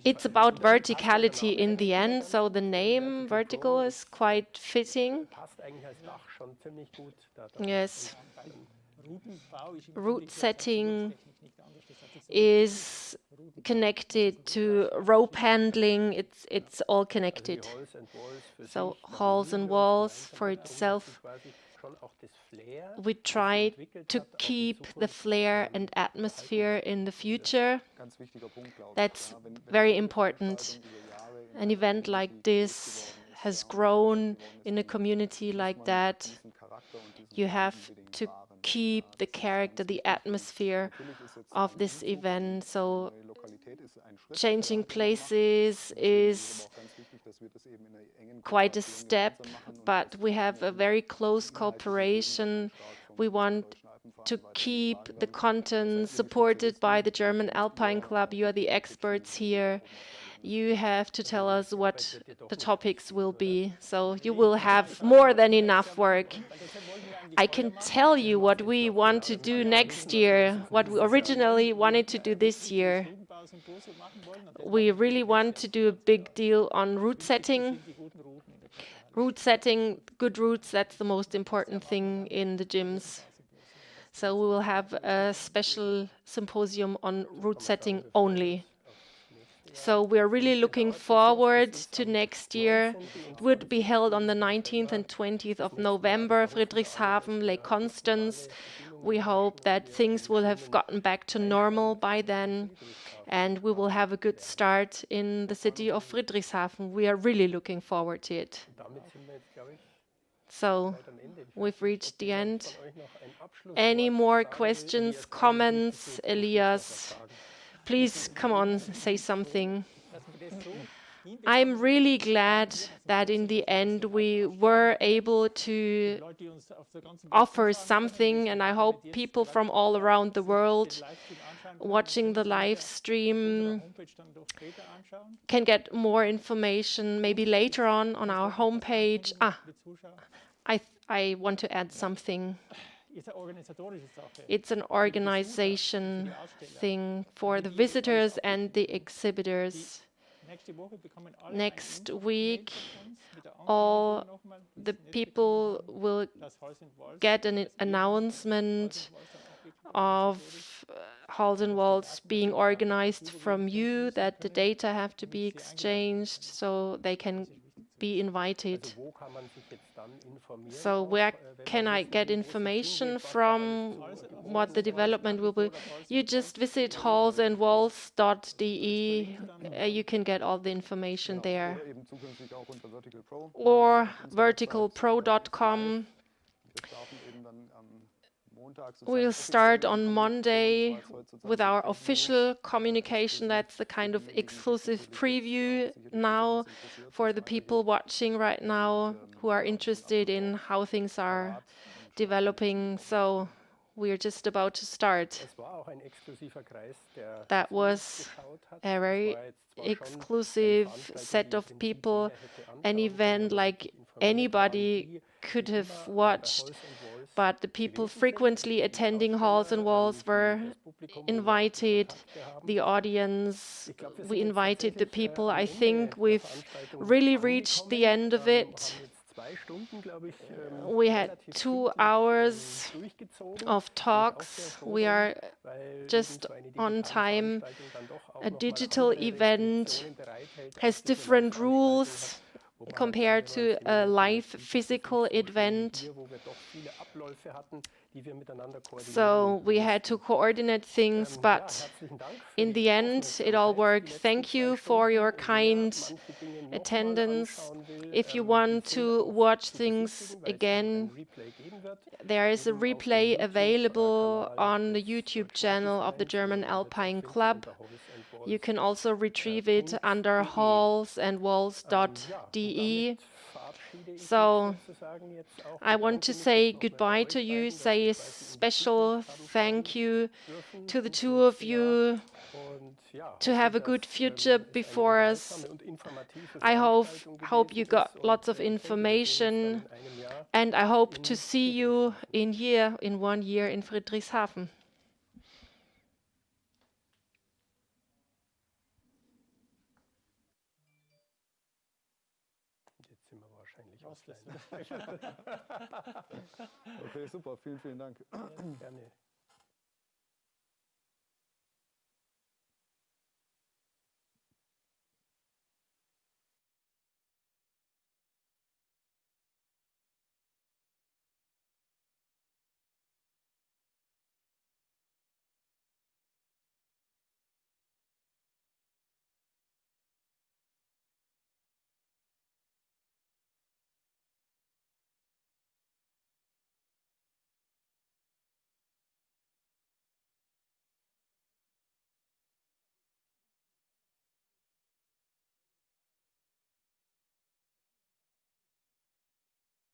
It's about verticality in the end, so the name vertical is quite fitting. Yes. Route setting is connected to rope handling. It's all connected. So Halls and Walls for itself, we try to keep the flair and atmosphere in the future. That's very important. An event like this has grown in a community like that. You have to keep the character, the atmosphere of this event. So changing places is quite a step, but we have a very close cooperation. We want to keep the content supported by the German Alpine Club. You are the experts here. You have to tell us what the topics will be. So you will have more than enough work. I can tell you what we want to do next year, what we originally wanted to do this year. We really want to do a big deal on route setting. Route setting, good routes, that's the most important thing in the gyms. So we will have a special symposium on route setting only. So we're really looking forward to next year. It would be held on the 19th and 20th of November, Friedrichshafen, Lake Constance. We hope that things will have gotten back to normal by then, and we will have a good start in the city of Friedrichshafen. We are really looking forward to it. So we've reached the end. Any more questions, comments, Elias? Please come on, say something. I'm really glad that in the end we were able to offer something, and I hope people from all around the world watching the live stream can get more information maybe later on our homepage. I want to add something. It's an organization thing for the visitors and the exhibitors. Next week, all the people will get an announcement of halls and walls being organized from you, that the data have to be exchanged so they can be invited. So where can I get information from what the development will be? You just visit halls&walls.de. You can get all the information there. Or verticalpro.com. We'll start on Monday with our official communication. That's the kind of exclusive preview now for the people watching right now who are interested in how things are developing. So we're just about to start. That was a very exclusive set of people, an event like anybody could have watched. But the people frequently attending halls and walls were invited, the audience, we invited the people. I think we've really reached the end of it. We had 2 hours of talks. We are just on time. A digital event has different rules compared to a live physical event. So we had to coordinate things, but in the end, it all worked. Thank you for your kind attendance. If you want to watch things again, there is a replay available on the YouTube channel of the German Alpine Club. You can also retrieve it under halls&walls.de. So I want to say goodbye to you, say a special thank you to the 2 of you, to have a good future before us. I hope you got lots of information, and I hope to see you in 1 year in Friedrichshafen. Okay, super, vielen Dank. Gerne.